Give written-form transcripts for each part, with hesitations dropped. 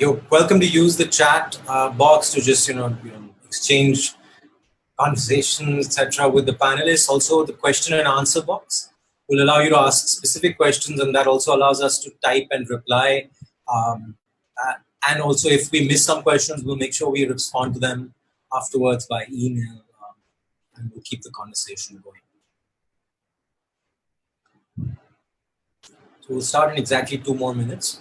You're welcome to use the chat box to just exchange conversations, etc., with the panelists. Also, the question and answer box will allow you to ask specific questions, and that also allows us to type and reply. And also, if we miss some questions, we'll make sure we respond to them afterwards by email, and we'll keep the conversation going. So we'll start in exactly 2 more minutes.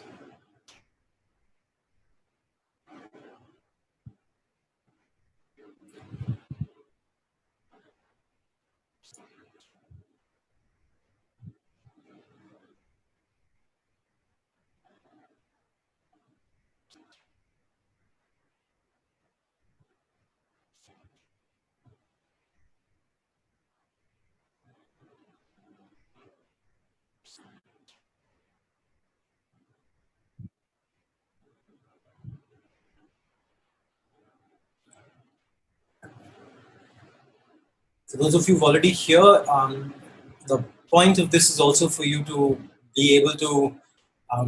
For those of you who've already here, the point of this is also for you to be able to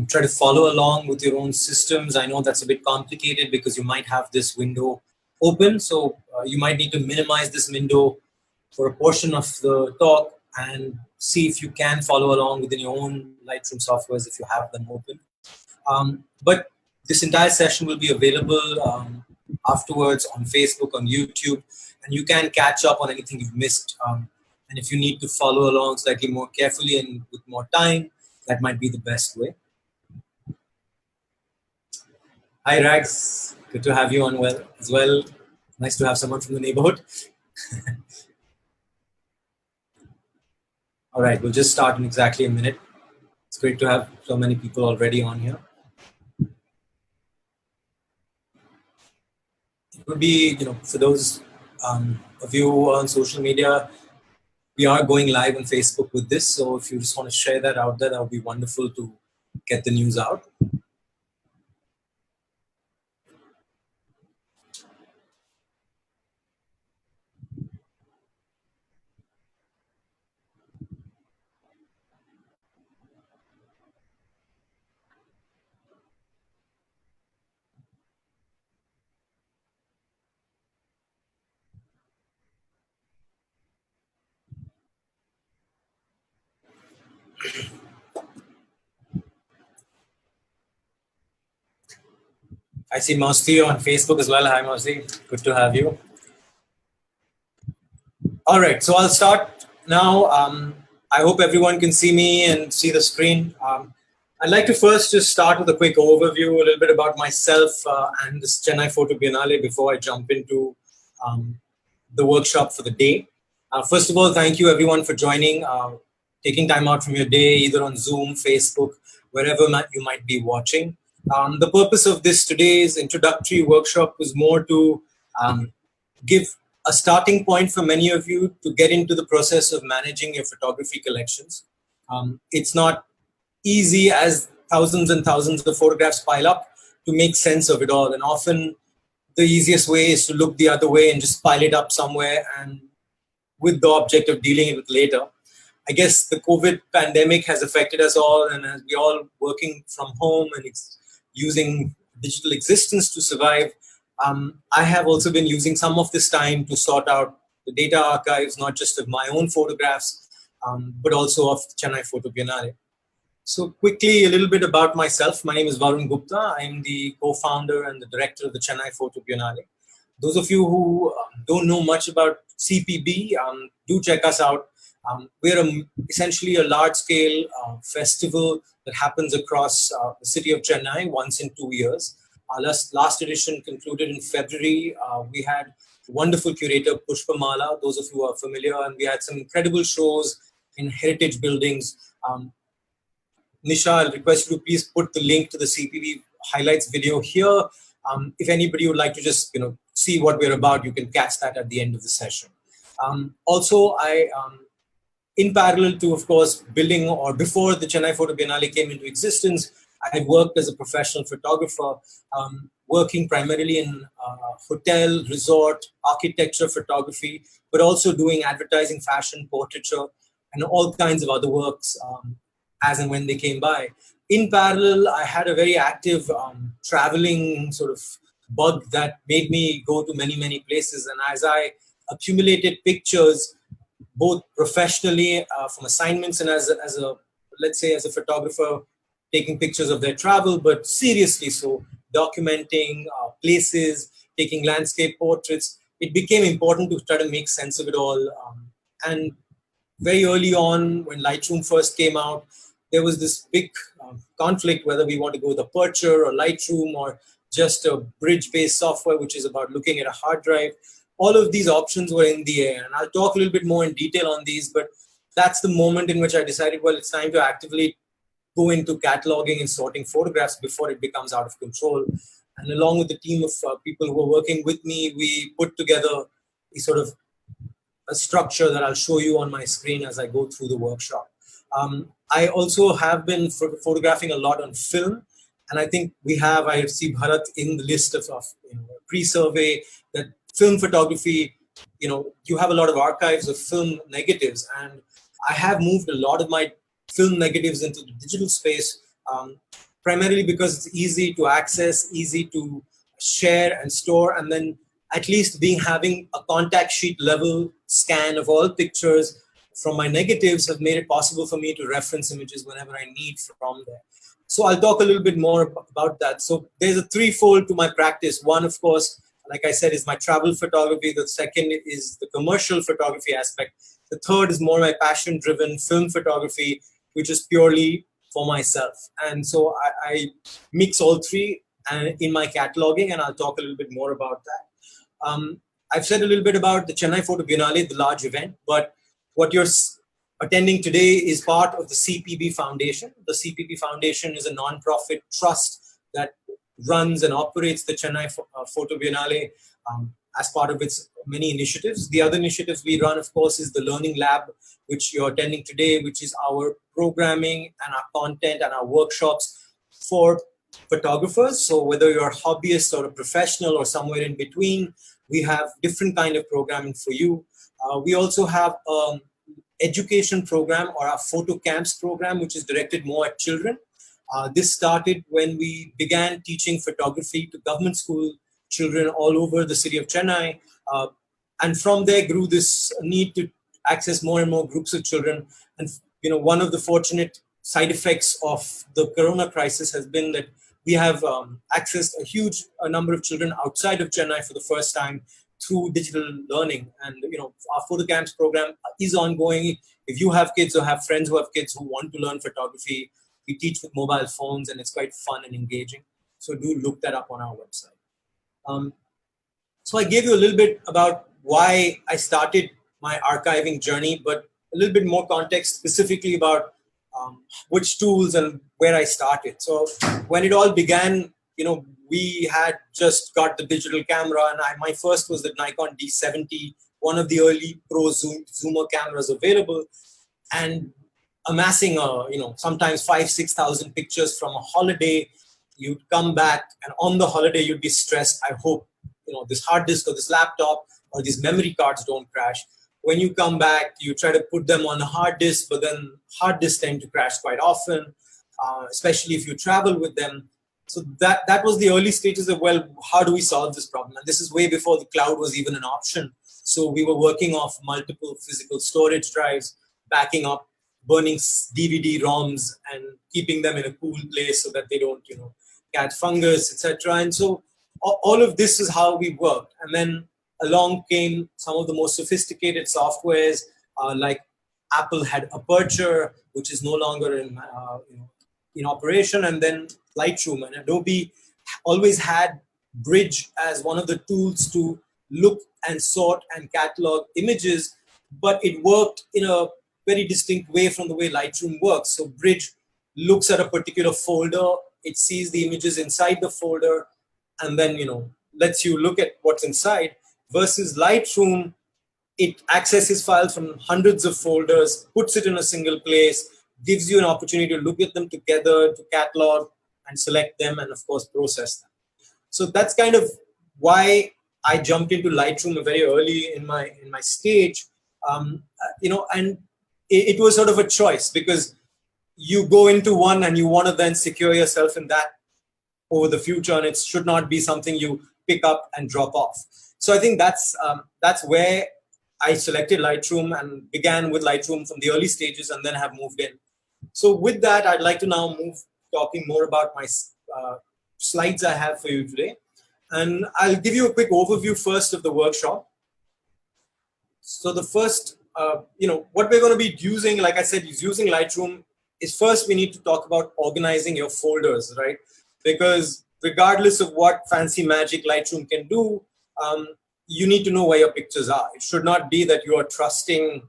try to follow along with your own systems. I know that's a bit complicated because you might have this window open, so you might need to minimize this window for a portion of the talk and see if you can follow along within your own Lightroom softwares if you have them open. But this entire session will be available afterwards on Facebook, on YouTube, and you can catch up on anything you've missed. And if you need to follow along slightly more carefully and with more time, that might be the best way. Hi, Rags. Good to have you on as well. Nice to have someone from the neighborhood. All right, we'll just start in exactly a minute. It's great to have so many people already on here. It would be, for those of you on social media, we are going live on Facebook with this. So if you just want to share that out there, that would be wonderful to get the news out. I see Mausti on Facebook as well. Hi, Mausti. Good to have you. All right, so I'll start now. I hope everyone can see me and see the screen. I'd like to first just start with a quick overview, a little bit about myself and this Chennai Photo Biennale before I jump into the workshop for the day. First of all, thank you everyone for joining, taking time out from your day, either on Zoom, Facebook, wherever you might be watching. The purpose of this today's introductory workshop was more to give a starting point for many of you to get into the process of managing your photography collections. It's not easy, as thousands and thousands of photographs pile up, to make sense of it all. And often the easiest way is to look the other way and just pile it up somewhere, and with the object of dealing with it later. I guess the COVID pandemic has affected us all, and as we're all working from home and using digital existence to survive, I have also been using some of this time to sort out the data archives, not just of my own photographs, but also of Chennai Photo Biennale. So quickly, a little bit about myself. My name is Varun Gupta. I'm the co-founder and the director of the Chennai Photo Biennale. Those of you who don't know much about CPB, do check us out. We're essentially a large-scale festival that happens across the city of Chennai once in 2 years. Our last edition concluded in February. We had wonderful curator Pushpamala, those of you who are familiar, and we had some incredible shows in heritage buildings. Nisha, I'll request you to please put the link to the CPB highlights video here. If anybody would like to just see what we're about, you can catch that at the end of the session. Also, in parallel to, of course, building, or before the Chennai Photo Biennale came into existence, I worked as a professional photographer, working primarily in hotel, resort, architecture photography, but also doing advertising, fashion, portraiture, and all kinds of other works as and when they came by. In parallel, I had a very active traveling sort of bug that made me go to many, many places. And as I accumulated pictures, both professionally from assignments and as a, let's say, as a photographer, taking pictures of their travel, but seriously so, documenting places, taking landscape portraits, it became important to try to make sense of it all. And very early on, when Lightroom first came out, there was this big conflict whether we want to go with Aperture or Lightroom or just a bridge-based software, which is about looking at a hard drive. All of these options were in the air, and I'll talk a little bit more in detail on these, but that's the moment in which I decided, well, it's time to actively go into cataloging and sorting photographs before it becomes out of control. And along with the team of people who are working with me, we put together a sort of a structure that I'll show you on my screen as I go through the workshop. I also have been photographing a lot on film, and I think I see Bharat in the list of pre-survey that film photography, you have a lot of archives of film negatives, and I have moved a lot of my film negatives into the digital space, primarily because it's easy to access, easy to share and store, and then at least having a contact sheet level scan of all pictures from my negatives have made it possible for me to reference images whenever I need from there. So I'll talk a little bit more about that. So there's a threefold to my practice. One, of course, like I said, is my travel photography. The second is the commercial photography aspect. The third is more my passion-driven film photography, which is purely for myself. And so I mix all three in my cataloging, and I'll talk a little bit more about that. I've said a little bit about the Chennai Photo Biennale, the large event, but what you're attending today is part of the CPB Foundation. The CPB Foundation is a non-profit trust that runs and operates the Chennai Photo Biennale as part of its many initiatives. The other initiatives we run, of course, is the Learning Lab, which you're attending today, which is our programming and our content and our workshops for photographers. So whether you're a hobbyist or a professional or somewhere in between, we have different kind of programming for you. We also have education program, or our photo camps program, which is directed more at children. This started when we began teaching photography to government school children all over the city of Chennai. And from there grew this need to access more and more groups of children. And one of the fortunate side effects of the Corona crisis has been that we have accessed a huge number of children outside of Chennai for the first time through digital learning. And our photo camps program is ongoing. If you have kids or have friends who have kids who want to learn photography, we teach with mobile phones, and it's quite fun and engaging. So do look that up on our website. So I gave you a little bit about why I started my archiving journey, but a little bit more context specifically about which tools and where I started. So when it all began, we had just got the digital camera, and my first was the Nikon D70, one of the early pro zoomer cameras available, and amassing sometimes 5,000-6,000 pictures from a holiday. You'd come back, and on the holiday you'd be stressed. I hope this hard disk or this laptop or these memory cards don't crash. When you come back, you try to put them on a hard disk, but then hard disks tend to crash quite often, especially if you travel with them. So that was the early stages of, well, how do we solve this problem? And this is way before the cloud was even an option. So we were working off multiple physical storage drives, backing up, burning DVD ROMs, and keeping them in a cool place so that they don't, catch fungus, etc. And so all of this is how we worked. And then along came some of the more sophisticated softwares, like Apple had Aperture, which is no longer in operation, and then Lightroom. And Adobe always had Bridge as one of the tools to look and sort and catalog images, but it worked in a very distinct way from the way Lightroom works. So Bridge looks at a particular folder, it sees the images inside the folder, and then lets you look at what's inside. Versus Lightroom, it accesses files from hundreds of folders, puts it in a single place, gives you an opportunity to look at them together, to catalog and select them, and of course process them. So that's kind of why I jumped into Lightroom very early in my stage, and it was sort of a choice, because you go into one and you want to then secure yourself in that over the future, and it should not be something you pick up and drop off. So I think that's where I selected Lightroom and began with Lightroom from the early stages, and then have moved in. So with that, I'd like to now move talking more about my slides I have for you today. And I'll give you a quick overview first of the workshop. So the first, what we're going to be using, like I said, is using Lightroom, is first we need to talk about organizing your folders, right? Because regardless of what fancy magic Lightroom can do, you need to know where your pictures are. It should not be that you are trusting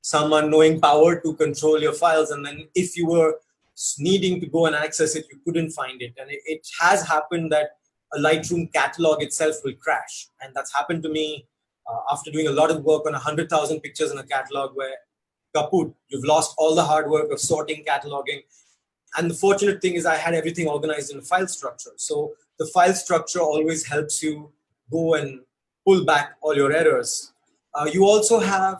some unknowing power to control your files, and then if you were needing to go and access it, you couldn't find it. And it has happened that a Lightroom catalog itself will crash. And that's happened to me after doing a lot of work on 100,000 pictures in a catalog, where kaput, you've lost all the hard work of sorting, cataloging. And the fortunate thing is I had everything organized in a file structure. So the file structure always helps you go and pull back all your errors. You also have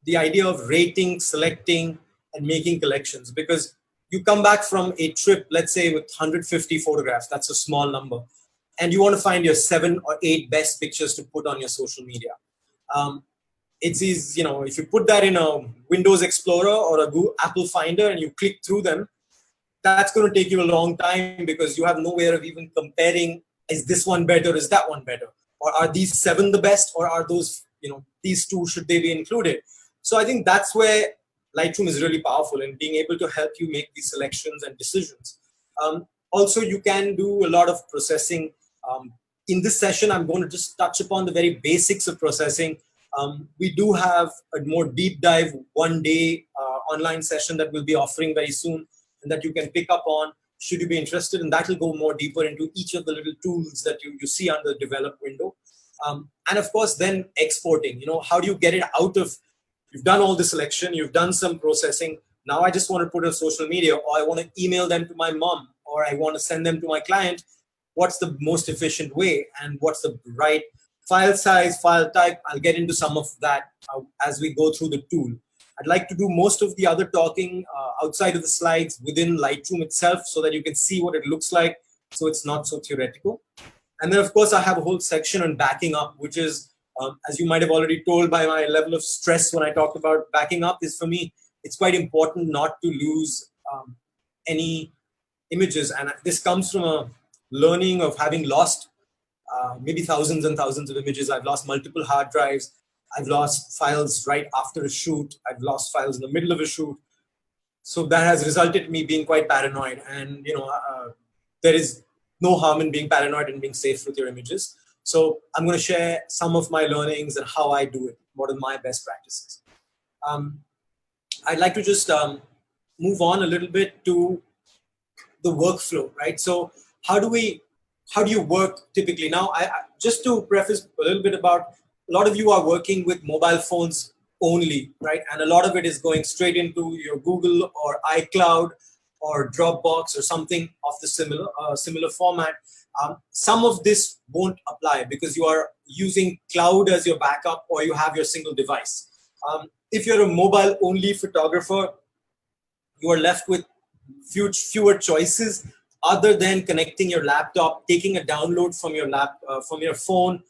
the idea of rating, selecting, and making collections, because you come back from a trip, let's say with 150 photographs, that's a small number, and you want to find your 7 or 8 best pictures to put on your social media. It's easy, if you put that in a Windows Explorer or a Google Apple Finder and you click through them, that's going to take you a long time, because you have no way of even comparing, is this one better, is that one better? Or are these 7 the best, or are those, these 2, should they be included? So I think that's where Lightroom is really powerful in being able to help you make these selections and decisions. Also, you can do a lot of processing. In this session, I'm going to just touch upon the very basics of processing. We do have a more deep dive one-day online session that we'll be offering very soon, and that you can pick up on should you be interested, and that will go more deeper into each of the little tools that you see under the develop window. And of course, then exporting, how do you get it out of, you've done all the selection, you've done some processing, now I just want to put it on social media, or I want to email them to my mom, or I want to send them to my client. What's the most efficient way, and what's the right file size, file type? I'll get into some of that as we go through the tool. I'd like to do most of the other talking outside of the slides within Lightroom itself, so that you can see what it looks like, so it's not so theoretical. And then, of course, I have a whole section on backing up, which is, as you might have already told by my level of stress when I talked about backing up, is for me, it's quite important not to lose any images, and this comes from a learning of having lost maybe thousands and thousands of images. I've lost multiple hard drives. I've lost files right after a shoot. I've lost files in the middle of a shoot. So that has resulted in me being quite paranoid. And there is no harm in being paranoid and being safe with your images. So I'm going to share some of my learnings and how I do it. What are my best practices? I'd like to just move on a little bit to the workflow, right? So how do you work typically? Now, just to preface a little bit about, a lot of you are working with mobile phones only, right? And a lot of it is going straight into your Google or iCloud or Dropbox or something of the similar format. Some of this won't apply because you are using cloud as your backup or you have your single device. If you're a mobile only photographer, you are left with fewer choices other than connecting your laptop, taking a download from your phone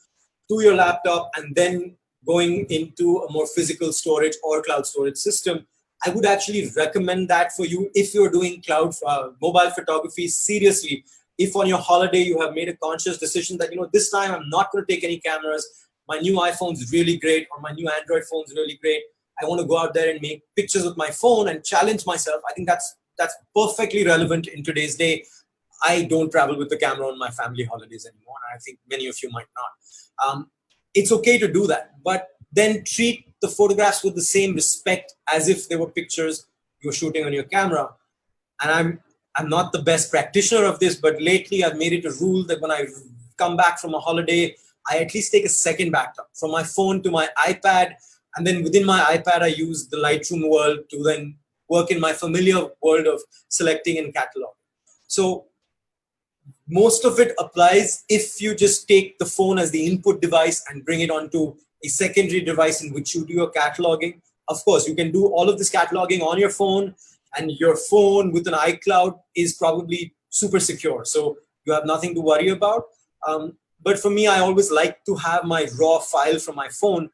to your laptop, and then going into a more physical storage or cloud storage system. I would actually recommend that for you if you're doing cloud mobile photography seriously. If on your holiday you have made a conscious decision that, this time I'm not going to take any cameras, my new iPhone's really great, or my new Android phone's really great, I want to go out there and make pictures with my phone and challenge myself. I think that's perfectly relevant in today's day. I don't travel with the camera on my family holidays anymore, and I think many of you might not. It's okay to do that, but then treat the photographs with the same respect as if they were pictures you were shooting on your camera. And I'm not the best practitioner of this, but lately I've made it a rule that when I come back from a holiday, I at least take a second backup from my phone to my iPad. And then within my iPad, I use the Lightroom world to then work in my familiar world of selecting and cataloging. So most of it applies if you just take the phone as the input device and bring it onto a secondary device in which you do your cataloging. Of course, you can do all of this cataloging on your phone, and your phone with an iCloud is probably super secure. So you have nothing to worry about. But for me, I always like to have my raw file from my phone.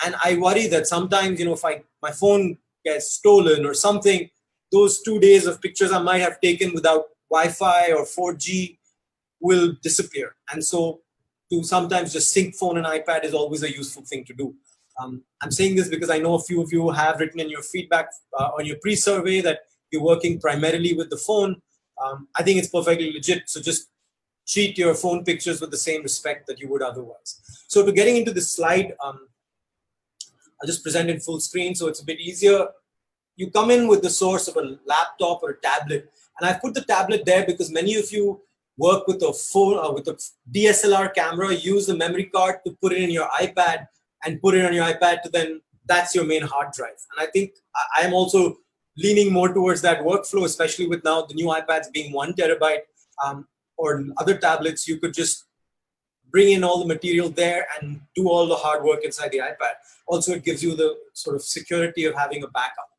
And I worry that sometimes, if my phone gets stolen or something, those 2 days of pictures I might have taken without Wi-Fi or 4G will disappear. And so to sometimes just sync phone and iPad is always a useful thing to do. I'm saying this because I know a few of you have written in your feedback on your pre-survey that you're working primarily with the phone. I think it's perfectly legit. So just treat your phone pictures with the same respect that you would otherwise. So to getting into this slide, I'll just present in full screen so it's a bit easier. You come in with the source of a laptop or a tablet. And I've put the tablet there because many of you work with a phone or with a DSLR camera, use the memory card to put it in your iPad and put it on your iPad to then, that's your main hard drive. And I think I'm also leaning more towards that workflow, especially with now the new iPads being 1 terabyte or other tablets, you could just bring in all the material there and do all the hard work inside the iPad. Also, it gives you the sort of security of having a backup.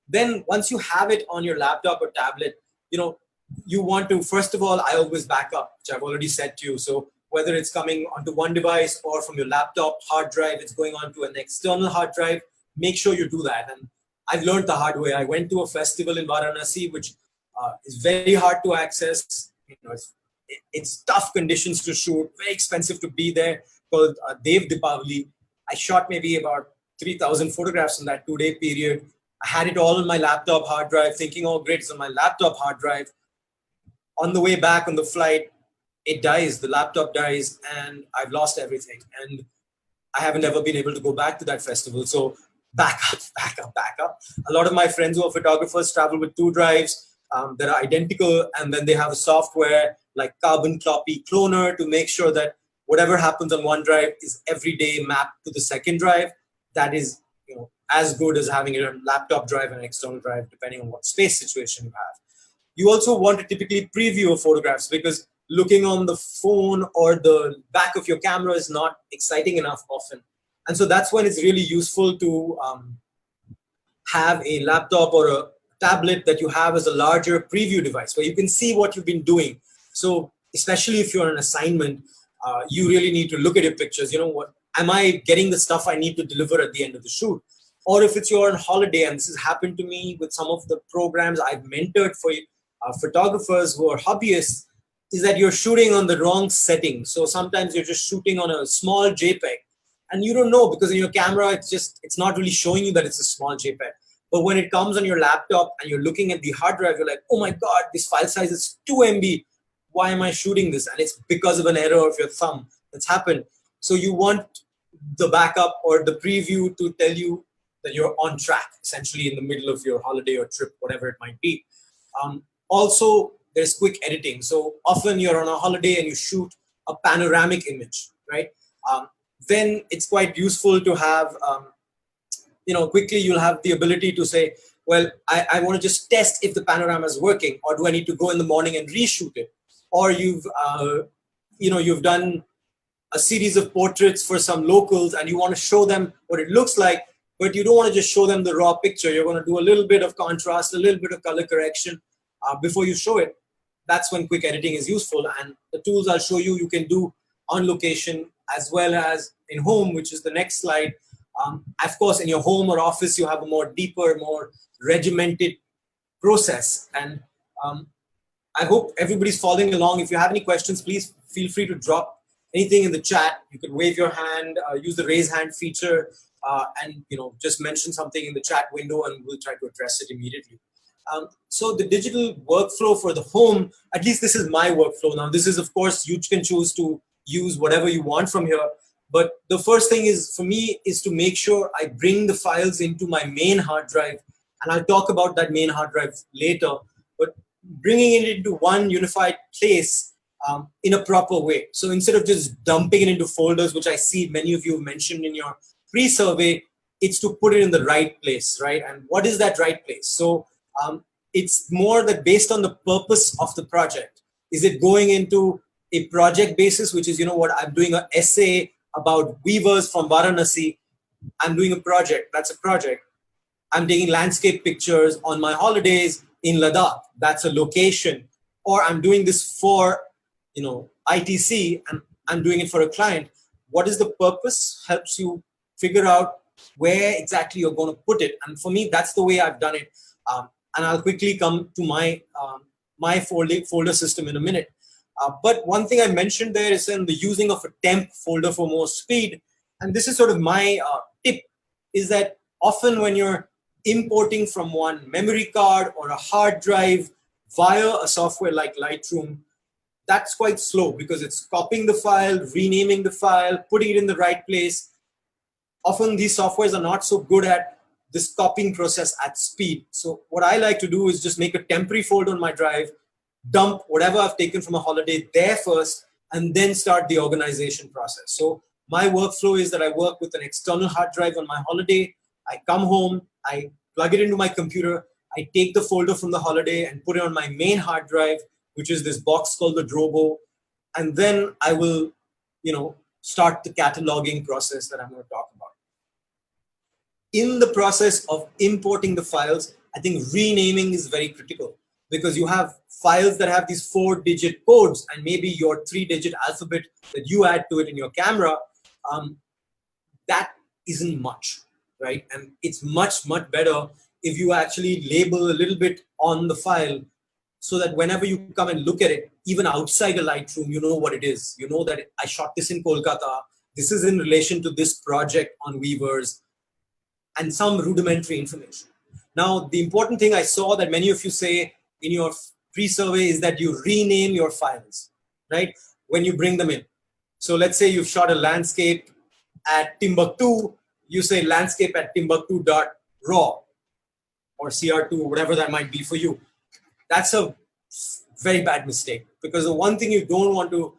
Then once you have it on your laptop or tablet, you want to, first of all, I always back up, which I've already said to you. So whether it's coming onto one device or from your laptop hard drive, it's going onto an external hard drive, make sure you do that. And I've learned the hard way. I went to a festival in Varanasi, which is very hard to access. It's tough conditions to shoot, very expensive to be there, called Dev Dipavali. I shot maybe about 3,000 photographs in that 2-day period. I had it all on my laptop hard drive, thinking, oh, great, it's on my laptop hard drive. On the way back on the flight, it dies, the laptop dies, and I've lost everything. And I haven't ever been able to go back to that festival. So back up. A lot of my friends who are photographers travel with 2 drives that are identical, and then they have a software like Carbon Copy Cloner to make sure that whatever happens on one drive is every day mapped to the second drive. That is as good as having a laptop drive and an external drive, depending on what space situation you have. You also want to typically preview your photographs because looking on the phone or the back of your camera is not exciting enough often. And so that's when it's really useful to have a laptop or a tablet that you have as a larger preview device where you can see what you've been doing. So especially if you're on an assignment, you really need to look at your pictures. What am I getting the stuff I need to deliver at the end of the shoot? Or if it's you're on holiday, and this has happened to me with some of the programs I've mentored for photographers who are hobbyists is that you're shooting on the wrong setting. So sometimes you're just shooting on a small JPEG and you don't know because in your camera, it's not really showing you that it's a small JPEG. But when it comes on your laptop and you're looking at the hard drive, you're like, oh my God, this file size is 2 MB. Why am I shooting this? And it's because of an error of your thumb that's happened. So you want the backup or the preview to tell you that you're on track, essentially in the middle of your holiday or trip, whatever it might be. Also, there's quick editing. So often you're on a holiday and you shoot a panoramic image, right? Then it's quite useful to have, quickly you'll have the ability to say, well, I want to just test if the panorama is working, or do I need to go in the morning and reshoot it? Or you've done a series of portraits for some locals and you want to show them what it looks like, but you don't want to just show them the raw picture. You're going to do a little bit of contrast, a little bit of color correction before you show it. That's when quick editing is useful. And the tools I'll show you, you can do on location as well as in home, which is the next slide. Of course, in your home or office, you have a more deeper, more regimented process. And I hope everybody's following along. If you have any questions, please feel free to drop anything in the chat. You can wave your hand, use the raise hand feature, and just mention something in the chat window and we'll try to address it immediately. So the digital workflow for the home, at least this is my workflow. Now this is, of course, you can choose to use whatever you want from here. But the first thing is for me is to make sure I bring the files into my main hard drive. And I'll talk about that main hard drive later. But bringing it into one unified place in a proper way. So instead of just dumping it into folders, which I see many of you have mentioned in your pre-survey, it's to put it in the right place, right? And what is that right place? So it's more that based on the purpose of the project. Is it going into a project basis, which is, what I'm doing an essay about weavers from Varanasi. I'm doing a project. That's a project. I'm taking landscape pictures on my holidays in Ladakh. That's a location. Or I'm doing this for, ITC, and I'm doing it for a client. What is the purpose? Helps you figure out where exactly you're going to put it. And for me, that's the way I've done it. And I'll quickly come to my folder system in a minute. But one thing I mentioned there is in the using of a temp folder for more speed. And this is sort of my tip, is that often when you're importing from one memory card or a hard drive via a software like Lightroom, that's quite slow because it's copying the file, renaming the file, putting it in the right place. Often these softwares are not so good at this copying process at speed. So what I like to do is just make a temporary folder on my drive, dump whatever I've taken from a holiday there first, and then start the organization process. So my workflow is that I work with an external hard drive on my holiday. I come home, I plug it into my computer, I take the folder from the holiday and put it on my main hard drive, which is this box called the Drobo. And then I will, start the cataloging process that I'm going to talk about. In the process of importing the files, I think renaming is very critical because you have files that have these 4-digit codes and maybe your 3-digit alphabet that you add to it in your camera. That isn't much, right? And it's much, much better if you actually label a little bit on the file so that whenever you come and look at it, even outside a Lightroom, you know what it is. You know that I shot this in Kolkata. This is in relation to this project on Weavers, and some rudimentary information. Now, the important thing I saw that many of you say in your pre-survey is that you rename your files, right? When you bring them in. So let's say you've shot a landscape at Timbuktu, you say landscape at Timbuktu.raw or CR2, whatever that might be for you. That's a very bad mistake because the one thing you don't want to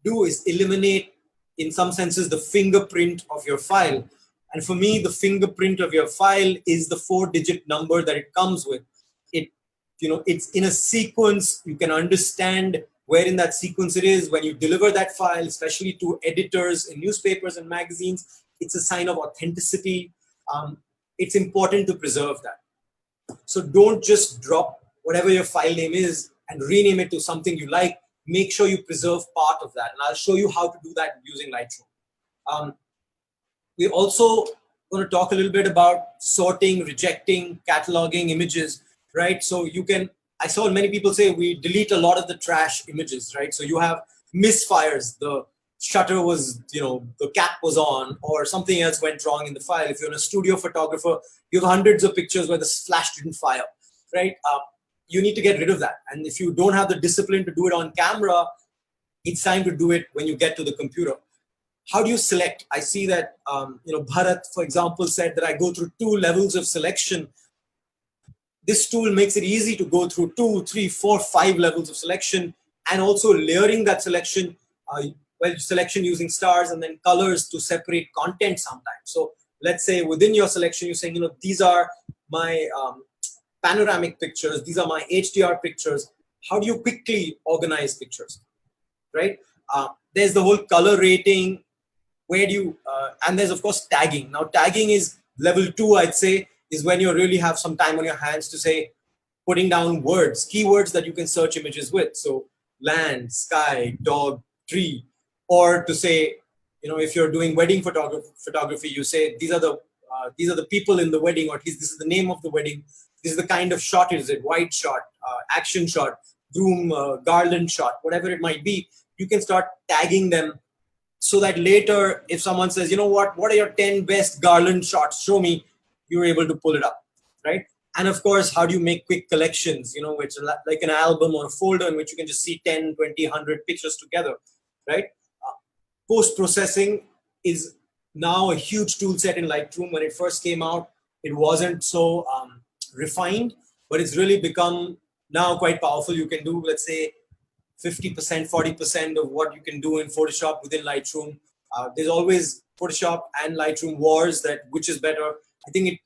do is eliminate, in some senses, the fingerprint of your file. And for me, the fingerprint of your file is the 4-digit number that it comes with. It's in a sequence. You can understand where in that sequence it is. When you deliver that file, especially to editors in newspapers and magazines, it's a sign of authenticity. It's important to preserve that. So don't just drop whatever your file name is and rename it to something you like. Make sure you preserve part of that. And I'll show you how to do that using Lightroom. We're also going to talk a little bit about sorting, rejecting, cataloging images, right? So I saw many people say we delete a lot of the trash images, right? So you have misfires, the shutter was, the cap was on, or something else went wrong in the file. If you're a studio photographer, you have hundreds of pictures where the flash didn't fire, right? You need to get rid of that. And if you don't have the discipline to do it on camera, it's time to do it when you get to the computer. How do you select? I see that, Bharat, for example, said that I go through 2 levels of selection. This tool makes it easy to go through 2, 3, 4, 5 levels of selection, and also layering that selection, selection using stars and then colors to separate content sometimes. So let's say within your selection, you're saying, these are my panoramic pictures, these are my HDR pictures. How do you quickly organize pictures, right? There's the whole color rating. Where do you, and there's of course tagging. Now tagging is level 2, I'd say, is when you really have some time on your hands to say, putting down words, keywords that you can search images with. So land, sky, dog, tree, or to say, if you're doing wedding photography, you say, these are the people in the wedding, or at least this is the name of the wedding. This is the kind of shot. Is it white shot, action shot, groom, garland shot, whatever it might be. You can start tagging them so that later, if someone says, what are your 10 best garland shots? Show me. You're able to pull it up, right? And of course, how do you make quick collections, which are like an album or a folder in which you can just see 10, 20, 100 pictures together, right? Post-processing is now a huge tool set in Lightroom. When it first came out, it wasn't so refined, but it's really become now quite powerful. You can do, let's say, 50%, 40% of what you can do in Photoshop within Lightroom. There's always Photoshop and Lightroom wars, that which is better. I think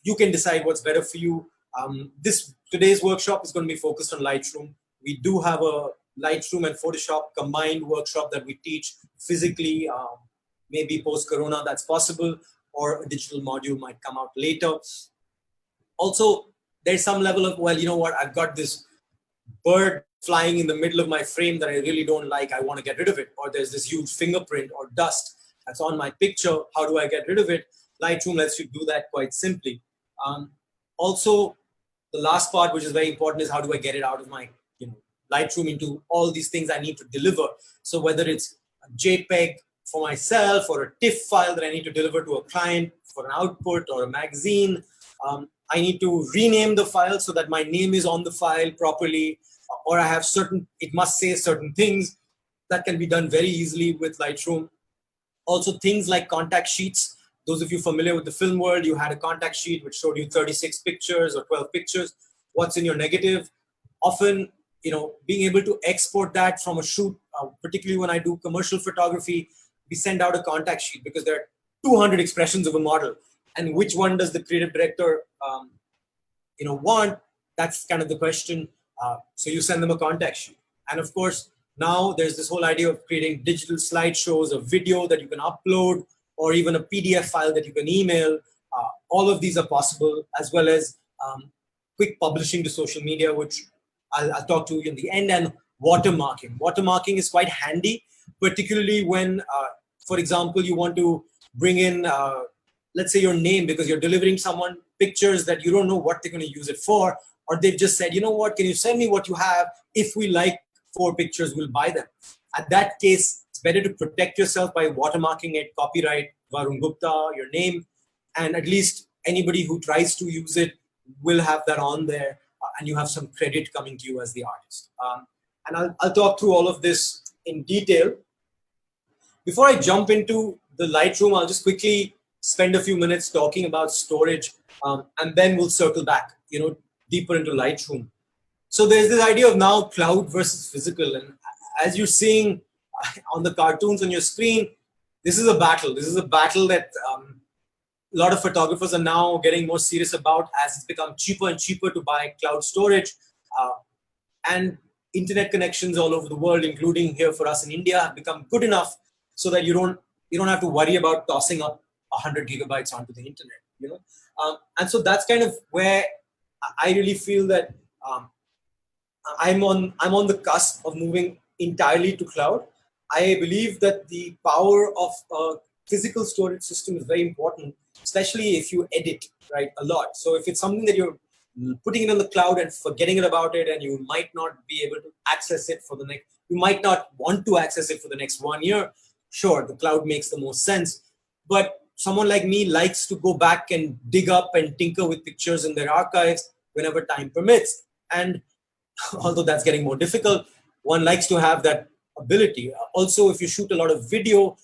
you can decide what's better for you. Today's workshop is going to be focused on Lightroom. We do have a Lightroom and Photoshop combined workshop that we teach physically. Maybe post-corona that's possible, or a digital module might come out later. Also, there's some level of, I've got this bird flying in the middle of my frame that I really don't like. I want to get rid of it. Or there's this huge fingerprint or dust that's on my picture. How do I get rid of it? Lightroom lets you do that quite simply. Also, the last part, which is very important, is how do I get it out of my Lightroom into all these things I need to deliver. So whether it's a JPEG for myself, or a TIFF file that I need to deliver to a client for an output, or a magazine, I need to rename the file so that my name is on the file properly, or I have it must say certain things. That can be done very easily with Lightroom. Also, things like contact sheets. Those of you familiar with the film world, you had a contact sheet which showed you 36 pictures or 12 pictures. What's in your negative? Often, being able to export that from a shoot, particularly when I do commercial photography, we send out a contact sheet because there are 200 expressions of a model. And which one does the creative director, want? That's kind of the question. So you send them a contact sheet. And of course, now there's this whole idea of creating digital slideshows, a video that you can upload, or even a PDF file that you can email. All of these are possible, as well as quick publishing to social media, which I'll talk to you in the end, and watermarking. Watermarking is quite handy, particularly when, for example, you want to bring in, let's say, your name, because you're delivering someone pictures that you don't know what they're going to use it for, or they've just said, can you send me what you have? If we like 4 pictures, we'll buy them. At that case, it's better to protect yourself by watermarking it, copyright Varun Gupta, your name, and at least anybody who tries to use it will have that on there, and you have some credit coming to you as the artist. And I'll talk through all of this in detail. Before I jump into the Lightroom, I'll just quickly spend a few minutes talking about storage, and then we'll circle back, deeper into Lightroom. So there's this idea of now cloud versus physical, and as you're seeing on the cartoons on your screen, this is a battle. This is a battle that a lot of photographers are now getting more serious about, as it's become cheaper and cheaper to buy cloud storage. And internet connections all over the world, including here for us in India, have become good enough so that you don't have to worry about tossing up 100 gigabytes onto the internet. And so that's kind of where I really feel that I'm on the cusp of moving entirely to cloud. I believe that the power of a physical storage system is very important, especially if you edit, right, a lot. So if it's something that you're putting it in the cloud and forgetting it about it, and you might not be able to access it for the next, you might not want to access it for the next 1 year. Sure, the cloud makes the most sense, but someone like me likes to go back and dig up and tinker with pictures in their archives whenever time permits. And although that's getting more difficult, one likes to have that ability. Also, if you shoot a lot of video,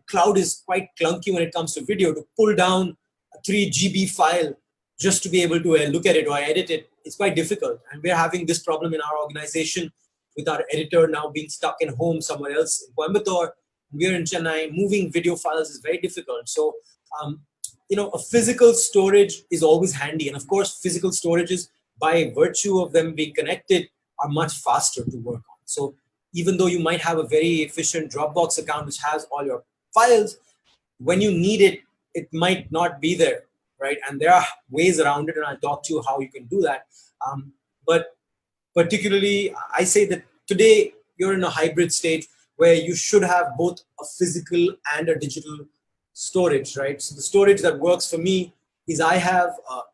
cloud is quite clunky when it comes to video. To pull down a 3 GB file just to be able to look at it or edit it, it's quite difficult. And we're having this problem in our organization with our editor now being stuck at home somewhere else in Coimbatore. We're in Chennai. Moving video files is very difficult. So, a physical storage is always handy. And of course, physical storages, by virtue of them being connected, are much faster to work on. So even though you might have a very efficient Dropbox account which has all your files, when you need it, it might not be there, right? And there are ways around it, and I'll talk to you how you can do that. But particularly, I say that today you're in a hybrid state where you should have both a physical and a digital storage, right? So the storage that works for me is I have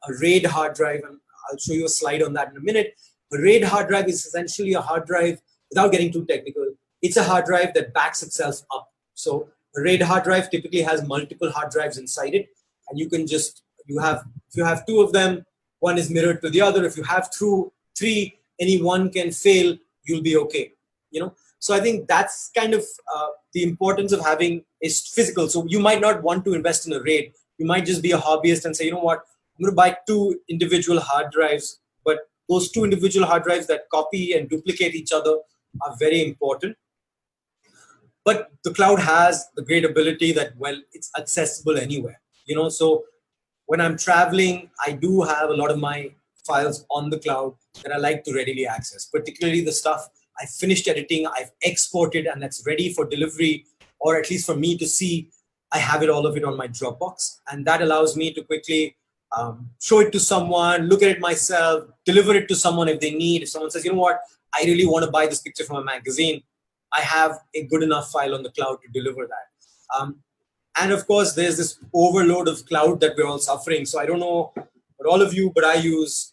a RAID hard drive, and I'll show you a slide on that in a minute. A RAID hard drive is essentially a hard drive, without getting too technical, it's a hard drive that backs itself up. So a RAID hard drive typically has multiple hard drives inside it, and you can just, if you have two of them, one is mirrored to the other. If you have three, any one can fail, you'll be okay. So I think that's kind of the importance of having a physical. So you might not want to invest in a RAID. You might just be a hobbyist and say, you know what, I'm going to buy 2 individual hard drives, but those 2 individual hard drives that copy and duplicate each other are very important. But the cloud has the great ability that, well, it's accessible anywhere. So when I'm traveling, I do have a lot of my files on the cloud that I like to readily access, particularly the stuff I finished editing, I've exported, and that's ready for delivery, or at least for me to see. I have all of it on my Dropbox, and that allows me to quickly show it to someone, look at it myself, deliver it to someone if they need. If someone says, you know what, I really want to buy this picture from a magazine, I have a good enough file on the cloud to deliver that. And of course, there's this overload of cloud that we're all suffering. So I don't know about all of you, but I use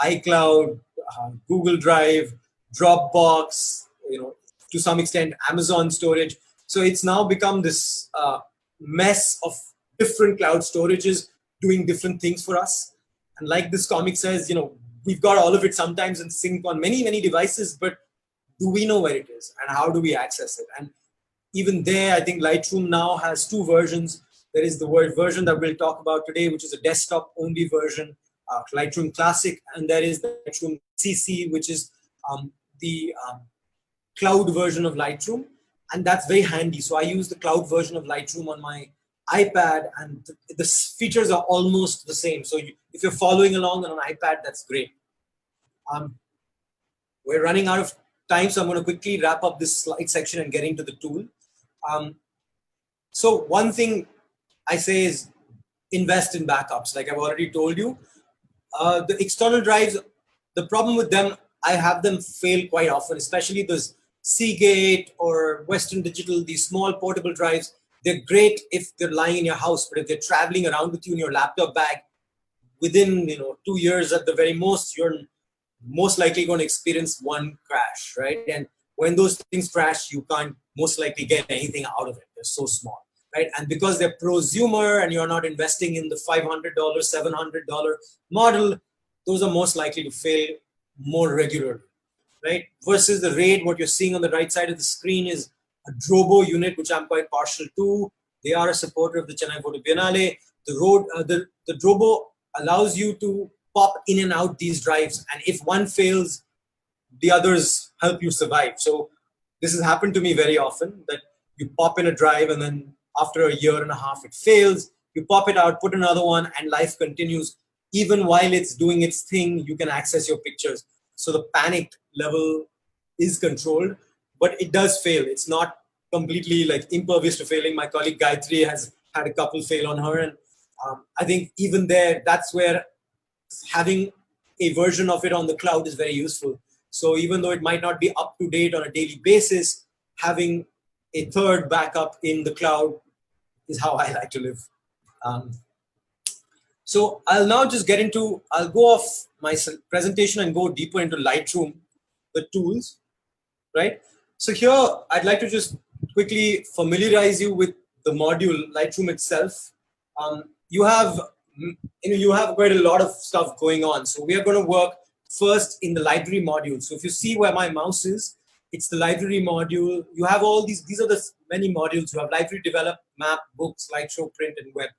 iCloud, Google Drive, Dropbox, to some extent, Amazon storage. So it's now become this mess of different cloud storages doing different things for us. And like this comic says, we've got all of it sometimes in sync on many, many devices, but do we know where it is and how do we access it? And even there, I think Lightroom now has 2 versions. There is the version that we'll talk about today, which is a desktop only version, Lightroom Classic, and there is the Lightroom CC, which is the cloud version of Lightroom, and that's very handy. So I use the cloud version of Lightroom on my iPad, and the features are almost the same. So if you're following along on an iPad, that's great. We're running out of time, so I'm going to quickly wrap up this slide section and get into the tool. So one thing I say is invest in backups. Like I've already told you, the external drives, the problem with them, I have them fail quite often, especially those Seagate or Western Digital, these small portable drives. They're great if they're lying in your house, but if they're traveling around with you in your laptop bag, within 2 years at the very most, you're most likely going to experience one crash, right? And when those things crash, you can't most likely get anything out of it. They're so small, right? And because they're prosumer and you're not investing in the $500, $700 model, those are most likely to fail more regularly, right? Versus the RAID, what you're seeing on the right side of the screen is a Drobo unit, which I'm quite partial to. They are a supporter of the Chennai Photo Biennale. The Drobo allows you to pop in and out these drives, and if one fails, the others help you survive. So this has happened to me very often, that you pop in a drive and then after a year and a half it fails, you pop it out, put another one, and life continues. Even while it's doing its thing, you can access your pictures. So the panic level is controlled, but it does fail. It's not completely like impervious to failing. My colleague Gayatri has had a couple fail on her, and I think even there, that's where having a version of it on the cloud is very useful. So even though it might not be up to date on a daily basis, having a third backup in the cloud is how I like to live. So I'll now just get into, I'll go off my presentation and go deeper into Lightroom, the tools, right? So here, I'd like to just quickly familiarize you with the module, Lightroom itself. You have quite a lot of stuff going on. So we are going to work first in the library module. So if you see where my mouse is, it's the library module. You have all these are the many modules. You have library, develop, map, books, slideshow, print, and web,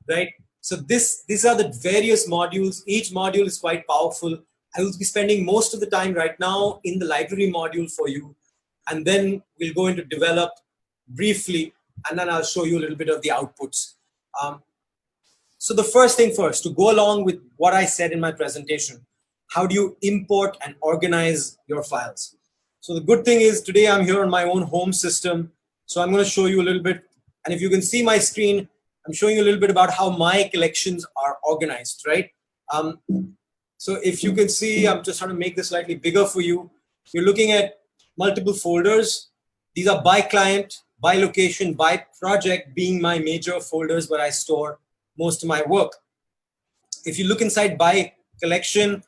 right? So these are the various modules. Each module is quite powerful. I will be spending most of the time right now in the library module for you. And then we'll go into develop briefly, and then I'll show you a little bit of the outputs. So the first thing first, to go along with what I said in my presentation, how do you import and organize your files? So the good thing is today I'm here on my own home system. So I'm going to show you a little bit. And if you can see my screen, I'm showing you a little bit about how my collections are organized, right? So if you can see, I'm just trying to make this slightly bigger for you. You're looking at multiple folders. These are by client, by location, by project being my major folders where I store most of my work. If you look inside by collection,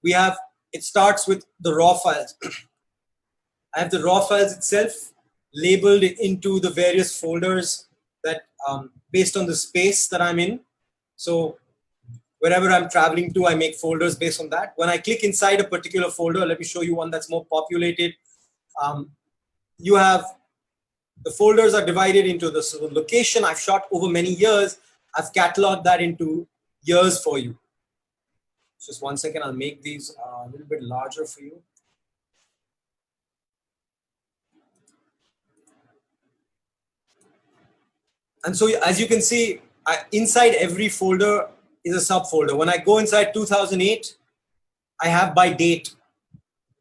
it starts with the raw files. I have the raw files itself labeled into the various folders that based on the space that I'm in. So wherever I'm traveling to, I make folders based on that. When I click inside a particular folder, let me show you one that's more populated. You have the folders are divided into the location I've shot over many years. I've cataloged that into years for you. Just 1 second, I'll make these a little bit larger for you. And so as you can see, inside every folder is a subfolder. When I go inside 2008, I have by date,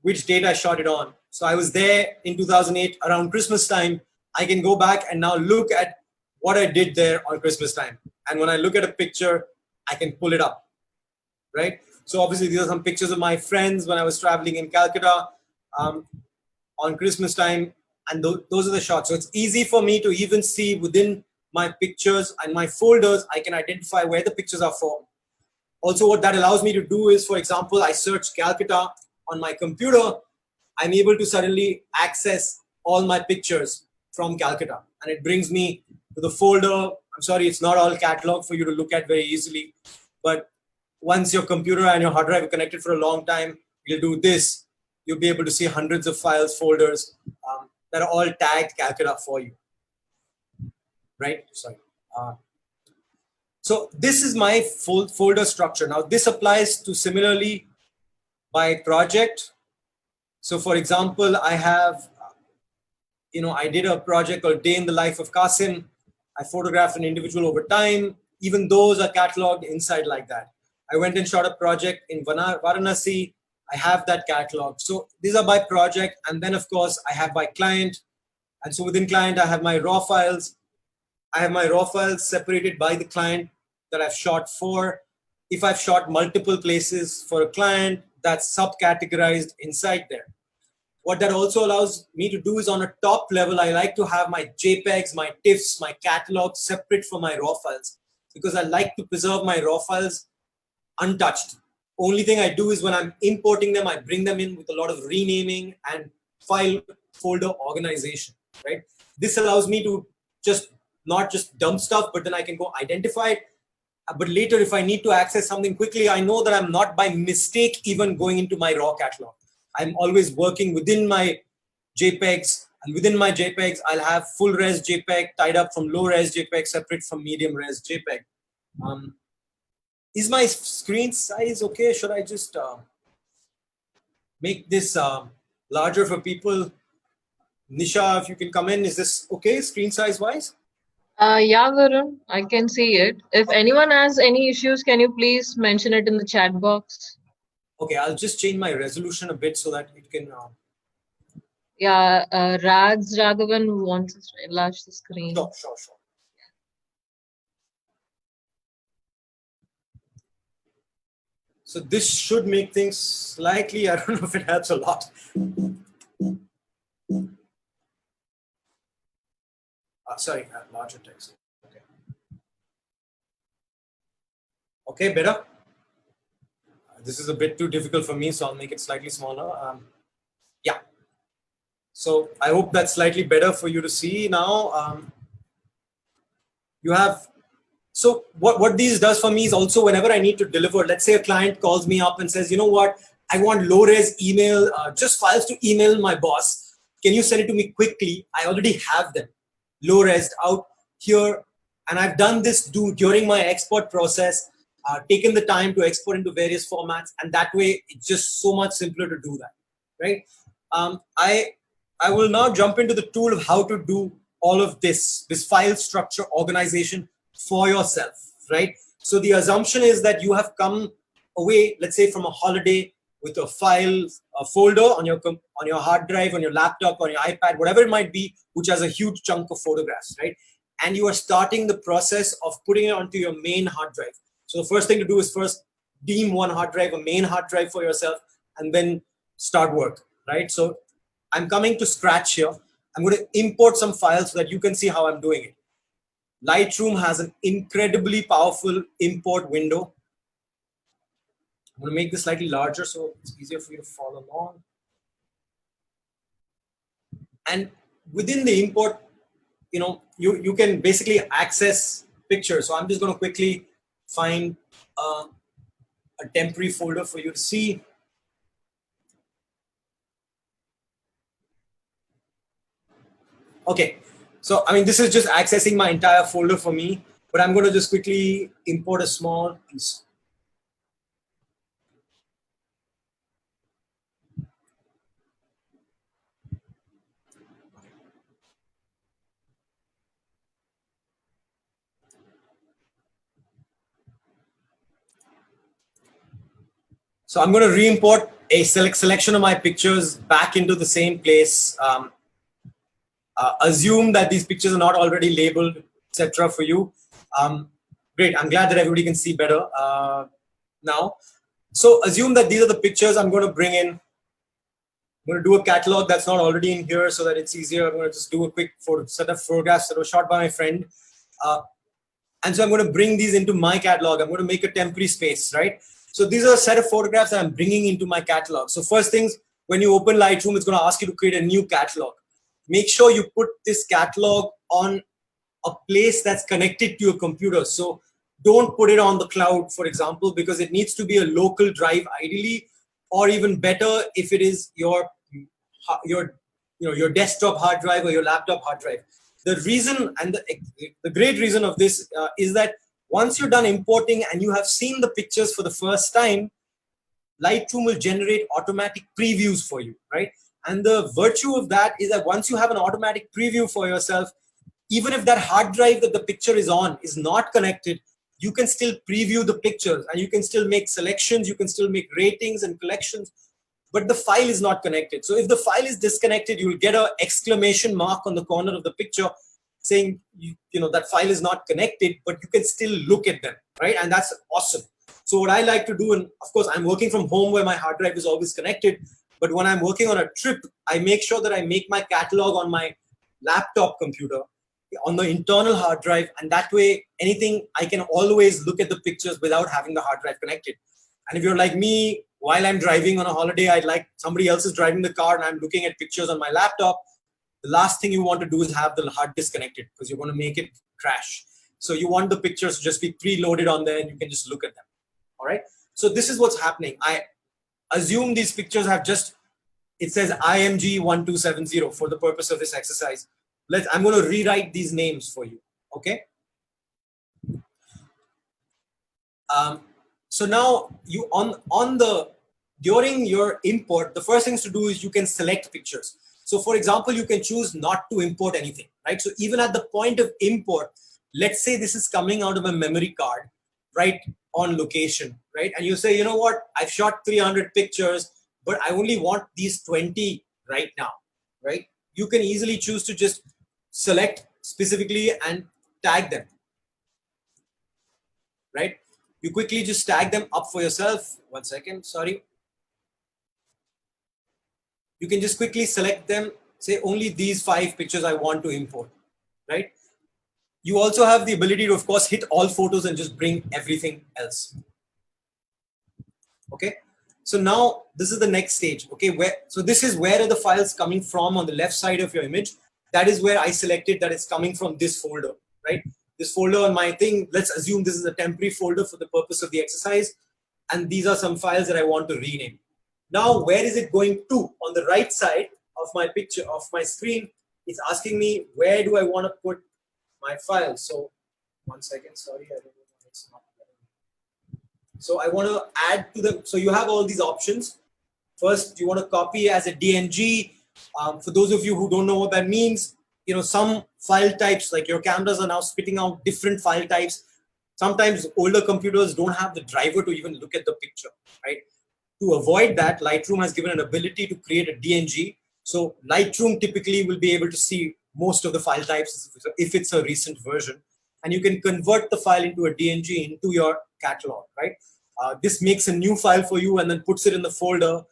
which date I shot it on. So I was there in 2008 around Christmas time. I can go back and now look at what I did there on Christmas time. And when I look at a picture, I can pull it up, right? So obviously these are some pictures of my friends when I was traveling in Calcutta on Christmas time. And those are the shots. So it's easy for me to even see within my pictures and my folders, I can identify where the pictures are from. Also, what that allows me to do is, for example, I search Calcutta on my computer, I'm able to suddenly access all my pictures from Calcutta. And it brings me to the folder. I'm sorry, it's not all catalog for you to look at very easily. But once your computer and your hard drive are connected for a long time, you'll do this. You'll be able to see hundreds of files, folders that are all tagged Calcutta for you. Right? Sorry. So this is my folder structure. Now this applies to similarly by project. So for example, I have, I did a project called Day in the Life of Qasim. I photographed an individual over time. Even those are cataloged inside like that. I went and shot a project in Varanasi. I have that catalog. So these are by project. And then of course I have by client. And so within client, I have my raw files. I have my raw files separated by the client that I've shot for. If I've shot multiple places for a client, that's subcategorized inside there. What that also allows me to do is on a top level, I like to have my JPEGs, my TIFFs, my catalog separate from my raw files because I like to preserve my raw files untouched. Only thing I do is when I'm importing them, I bring them in with a lot of renaming and file folder organization, right? This allows me to not just dump stuff, but then I can go identify it. But later, if I need to access something quickly, I know that I'm not by mistake even going into my raw catalog. I'm always working within my JPEGs, and within my JPEGs, I'll have full res JPEG tied up from low res JPEG separate from medium res JPEG. Is my screen size okay? Should I just make this larger for people? Nisha, if you can come in, is this okay screen size wise? Yeah, Varun, I can see it. If anyone has any issues, can you please mention it in the chat box? Okay, I'll just change my resolution a bit so that it can. Yeah, Rags Raghavan wants to enlarge the screen. Sure. So this should make things slightly, I don't know if it helps a lot. Sorry, larger text. Okay. Okay, better? This is a bit too difficult for me, so I'll make it slightly smaller. Yeah. So I hope that's slightly better for you to see now. You have, so what these does for me is also whenever I need to deliver, let's say a client calls me up and says, you know what, I want low res email, just files to email my boss. Can you send it to me quickly? I already have them low res out here. And I've done this during my export process, taken the time to export into various formats. And that way it's just so much simpler to do that, right? I will now jump into the tool of how to do all of this file structure organization for yourself, right? So the assumption is that you have come away, let's say from a holiday, with a file, a folder on your hard drive, on your laptop, on your iPad, whatever it might be, which has a huge chunk of photographs, right? And you are starting the process of putting it onto your main hard drive. So the first thing to do is first deem one hard drive, a main hard drive for yourself, and then start work, right? So I'm coming to scratch here. I'm going to import some files so that you can see how I'm doing it. Lightroom has an incredibly powerful import window. I'm going to make this slightly larger so it's easier for you to follow along. And within the import, you can basically access pictures. So I'm just going to quickly find a temporary folder for you to see. Okay, so I mean, this is just accessing my entire folder for me, but I'm going to just quickly import a small piece. So I'm going to re-import a selection of my pictures back into the same place. Assume that these pictures are not already labeled, etc. for you. Great, I'm glad that everybody can see better now. So assume that these are the pictures I'm going to bring in. I'm going to do a catalog that's not already in here so that it's easier. I'm going to just do a quick set of photographs that were shot by my friend. And so I'm going to bring these into my catalog. I'm going to make a temporary space, right? So these are a set of photographs that I'm bringing into my catalog. So first things, when you open Lightroom, it's going to ask you to create a new catalog. Make sure you put this catalog on a place that's connected to your computer. So don't put it on the cloud, for example, because it needs to be a local drive ideally, or even better if it is your desktop hard drive or your laptop hard drive. The reason and the great reason of this is that once you're done importing and you have seen the pictures for the first time, Lightroom will generate automatic previews for you, right? And the virtue of that is that once you have an automatic preview for yourself, even if that hard drive that the picture is on is not connected, you can still preview the pictures and you can still make selections, you can still make ratings and collections, but the file is not connected. So if the file is disconnected, you will get an exclamation mark on the corner of the picture saying, that file is not connected, but you can still look at them, right? And that's awesome. So what I like to do, and of course I'm working from home where my hard drive is always connected, but when I'm working on a trip, I make sure that I make my catalog on my laptop computer on the internal hard drive, and that way anything I can always look at the pictures without having the hard drive connected. And if you're like me, while I'm driving on a holiday, I'd like somebody else is driving the car and I'm looking at pictures on my laptop, the last thing you want to do is have the hard disk connected because you're going to make it crash. So you want the pictures to just be preloaded on there and you can just look at them. All right. So this is what's happening. I assume these pictures have it says IMG 1270 for the purpose of this exercise. I'm going to rewrite these names for you. Okay. So now you during your import, the first things to do is you can select pictures. So for example, you can choose not to import anything, right? So even at the point of import, let's say this is coming out of a memory card, right, on location, right? And you say, you know what, I've shot 300 pictures, but I only want these 20 right now, right? You can easily choose to just select specifically and tag them, right? You quickly just tag them up for yourself. 1 second, sorry. You can just quickly select them, say only these 5 pictures I want to import, right? You also have the ability to, of course, hit all photos and just bring everything else. Okay. So now this is the next stage. Okay. So this is where are the files coming from on the left side of your image. That is where I selected that it's coming from this folder, right? This folder on my thing, let's assume this is a temporary folder for the purpose of the exercise. And these are some files that I want to rename. Now, where is it going to? On the right side of my picture, of my screen, it's asking me, where do I want to put my file? So 1 second, sorry, I don't know why it's not. So I want to add to the, so you have all these options. First, you want to copy as a DNG. For those of you who don't know what that means, you know, some file types, like your cameras are now spitting out different file types. Sometimes older computers don't have the driver to even look at the picture, right? To avoid that, Lightroom has given an ability to create a DNG. So Lightroom typically will be able to see most of the file types if it's a recent version. And you can convert the file into a DNG into your catalog, right? This makes a new file for you and then puts it in the folder.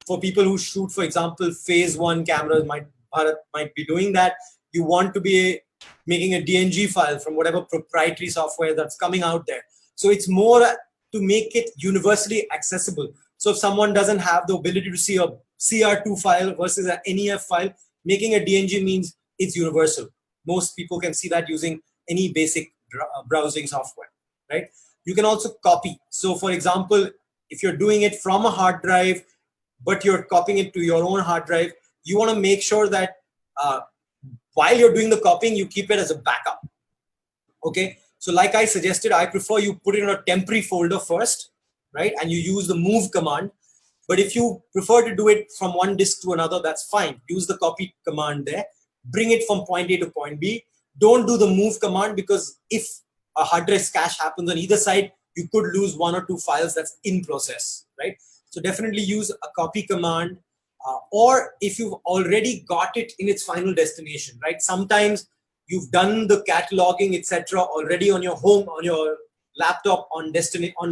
For people who shoot, for example, phase 1 cameras might be doing that. You want to be making a DNG file from whatever proprietary software that's coming out there. So it's more to make it universally accessible. So if someone doesn't have the ability to see a CR2 file versus an NEF file, making a DNG means it's universal. Most people can see that using any basic browsing software, right? You can also copy. So for example, if you're doing it from a hard drive, but you're copying it to your own hard drive, you want to make sure that while you're doing the copying, you keep it as a backup. Okay. So like I suggested, I prefer you put it in a temporary folder first, right? And you use the move command. But if you prefer to do it from one disk to another, that's fine. Use the copy command there. Bring it from point A to point B. Don't do the move command, because if a hard drive cache happens on either side, you could lose 1 or 2 files that's in process, right? So definitely use a copy command, or if you've already got it in its final destination, right? Sometimes you've done the cataloging, etc., already on your home, on your laptop, on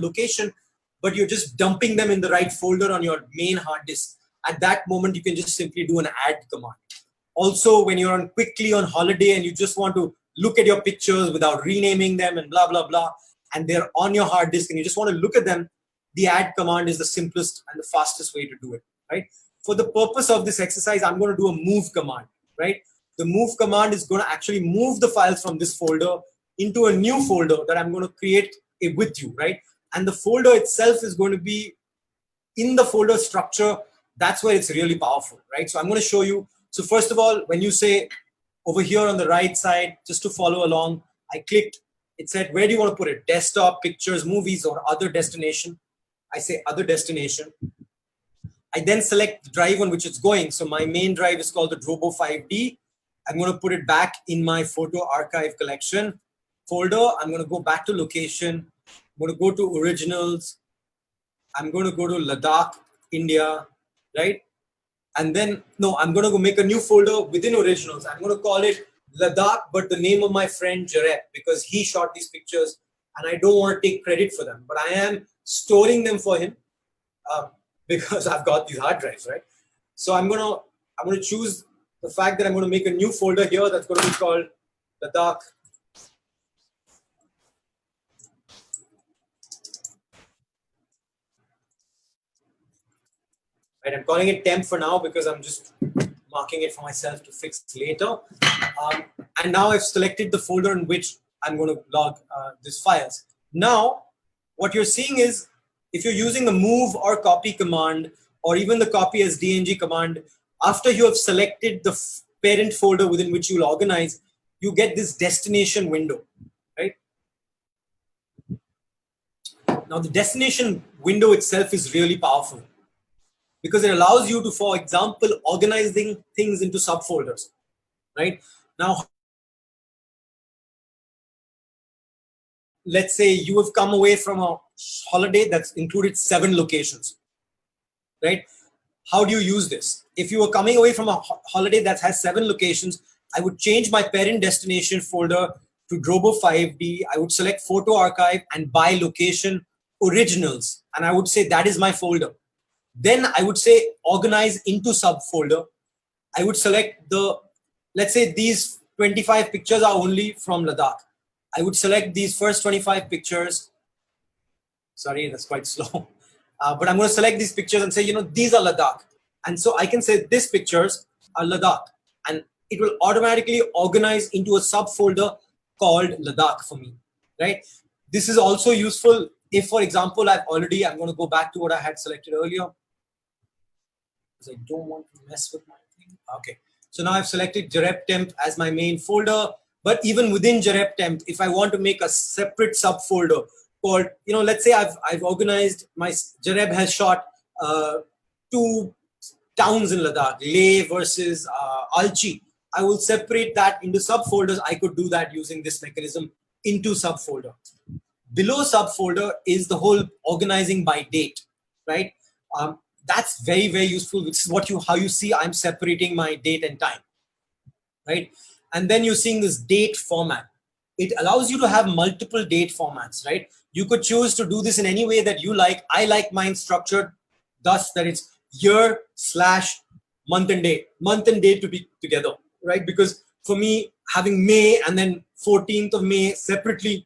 location, but you're just dumping them in the right folder on your main hard disk. At that moment, you can just simply do an add command. Also, when you're quickly on holiday and you just want to look at your pictures without renaming them and blah, blah, blah, and they're on your hard disk and you just want to look at them, the add command is the simplest and the fastest way to do it, right? For the purpose of this exercise, I'm going to do a move command, right? The move command is going to actually move the files from this folder into a new folder that I'm going to create with you, right? And the folder itself is going to be in the folder structure. That's where it's really powerful, right? So I'm going to show you. So first of all, when you say over here on the right side, just to follow along, I clicked, it said, where do you want to put it? Desktop, pictures, movies, or other destination? I say other destination. I then select the drive on which it's going. So my main drive is called the Drobo 5D. I'm going to put it back in my photo archive collection folder. I'm going to go back to location. I'm going to go to originals. I'm going to go to Ladakh, India, right? And then, no, I'm going to go make a new folder within originals. I'm going to call it Ladakh, but the name of my friend Jared, because he shot these pictures and I don't want to take credit for them, but I am storing them for him because I've got these hard drives, right? So I'm going to choose the fact that I'm going to make a new folder here that's going to be called Ladakh. Right, I'm calling it temp for now because I'm just marking it for myself to fix later. And now I've selected the folder in which I'm going to log these files. Now, what you're seeing is if you're using the move or copy command, or even the copy as DNG command, after you have selected the parent folder within which you'll organize, you get this destination window, right? Now, the destination window itself is really powerful, because it allows you to, for example, organizing things into subfolders, right? Now, let's say you have come away from a holiday that's included 7 locations, right? How do you use this? If you were coming away from a holiday that has 7 locations, I would change my parent destination folder to Drobo 5D. I would select photo archive and by location originals. And I would say that is my folder. Then I would say organize into subfolder. I would select the, let's say these 25 pictures are only from Ladakh. I would select these first 25 pictures. Sorry, that's quite slow. But I'm going to select these pictures and say, you know, these are Ladakh. And so I can say these pictures are Ladakh. And it will automatically organize into a subfolder called Ladakh for me, right? This is also useful if, for example, I'm going to go back to what I had selected earlier, because I don't want to mess with my thing. Okay. So now I've selected Jareb Temp as my main folder. But even within Jareb Temp, if I want to make a separate subfolder called, you know, let's say I've organized my Jareb has shot 2 towns in Ladakh, Leh versus Alchi. I will separate that into subfolders. I could do that using this mechanism into subfolder. Below subfolder is the whole organizing by date, right? That's very, very useful. Which is how you see I'm separating my date and time, right? And then you're seeing this date format. It allows you to have multiple date formats, right? You could choose to do this in any way that you like. I like mine structured thus that it's year / month and day to be together, right? Because for me, having May and then 14th of May separately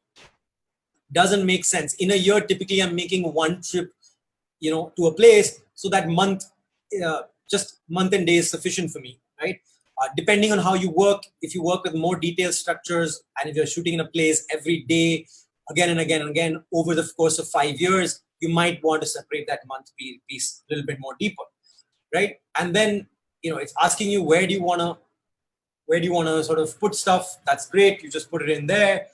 doesn't make sense. In a year, typically I'm making one trip, you know, to a place, so that month, just month and day is sufficient for me, right? Depending on how you work, if you work with more detailed structures and if you're shooting in a place every day, again and again and again, over the course of 5 years, you might want to separate that month piece a little bit more deeper, right? And then, you know, it's asking you where do you want to sort of put stuff. That's great. You just put it in there.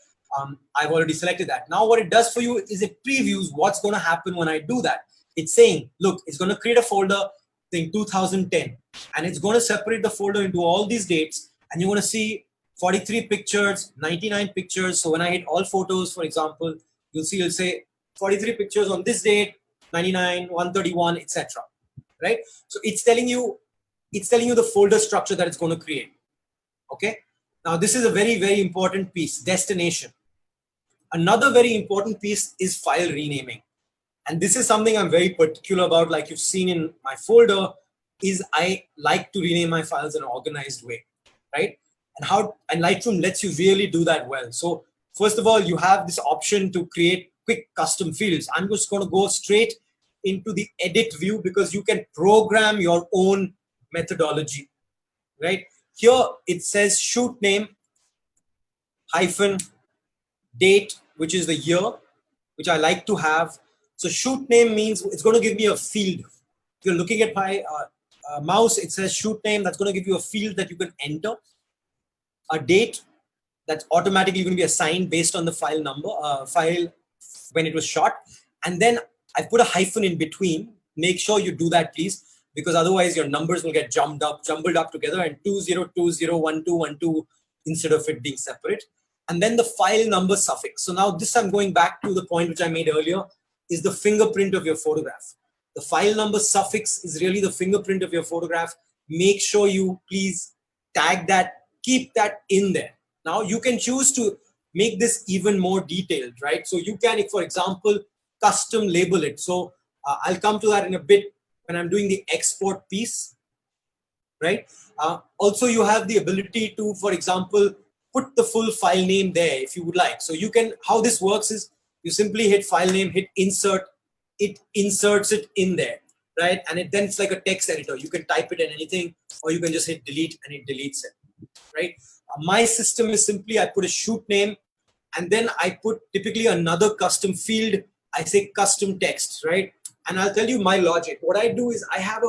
I've already selected that. Now what it does for you is it previews what's going to happen when I do that. It's saying, look, it's going to create a folder saying 2010, and it's going to separate the folder into all these dates, and you're going to see 43 pictures, 99 pictures. So when I hit all photos, for example, you'll see it'll say 43 pictures on this date, 99, 131, etc. Right? So it's telling you the folder structure that it's going to create. Okay. Now this is a very, very important piece, destination. Another very important piece is file renaming. And this is something I'm very particular about, like you've seen in my folder, is I like to rename my files in an organized way, right? And Lightroom lets you really do that well. So first of all, you have this option to create quick custom fields. I'm just going to go straight into the edit view because you can program your own methodology, right? Here it says shoot name hyphen date, which is the year, which I like to have. So shoot name means it's going to give me a field. If you're looking at my mouse, it says shoot name. That's going to give you a field that you can enter. A date that's automatically going to be assigned based on the file number, file when it was shot. And then I put a hyphen in between. Make sure you do that, please, because otherwise your numbers will get jumbled up together, and 20201212 instead of it being separate. And then the file number suffix. So now this, I'm going back to the point which I made earlier, is the fingerprint of your photograph. The file number suffix is really the fingerprint of your photograph. Make sure you please tag that, keep that in there. Now you can choose to make this even more detailed, right? So you can, for example, custom label it. So I'll come to that in a bit when I'm doing the export piece, right? Also, you have the ability to, for example, put the full file name there if you would like. So you can, how this works is you simply hit file name, hit insert, it inserts it in there, right? And then it's like a text editor. You can type it in anything, or you can just hit delete and it deletes it, right? My system is simply, I put a shoot name, and then I put typically another custom field. I say custom text, right? And I'll tell you my logic. What I do is I have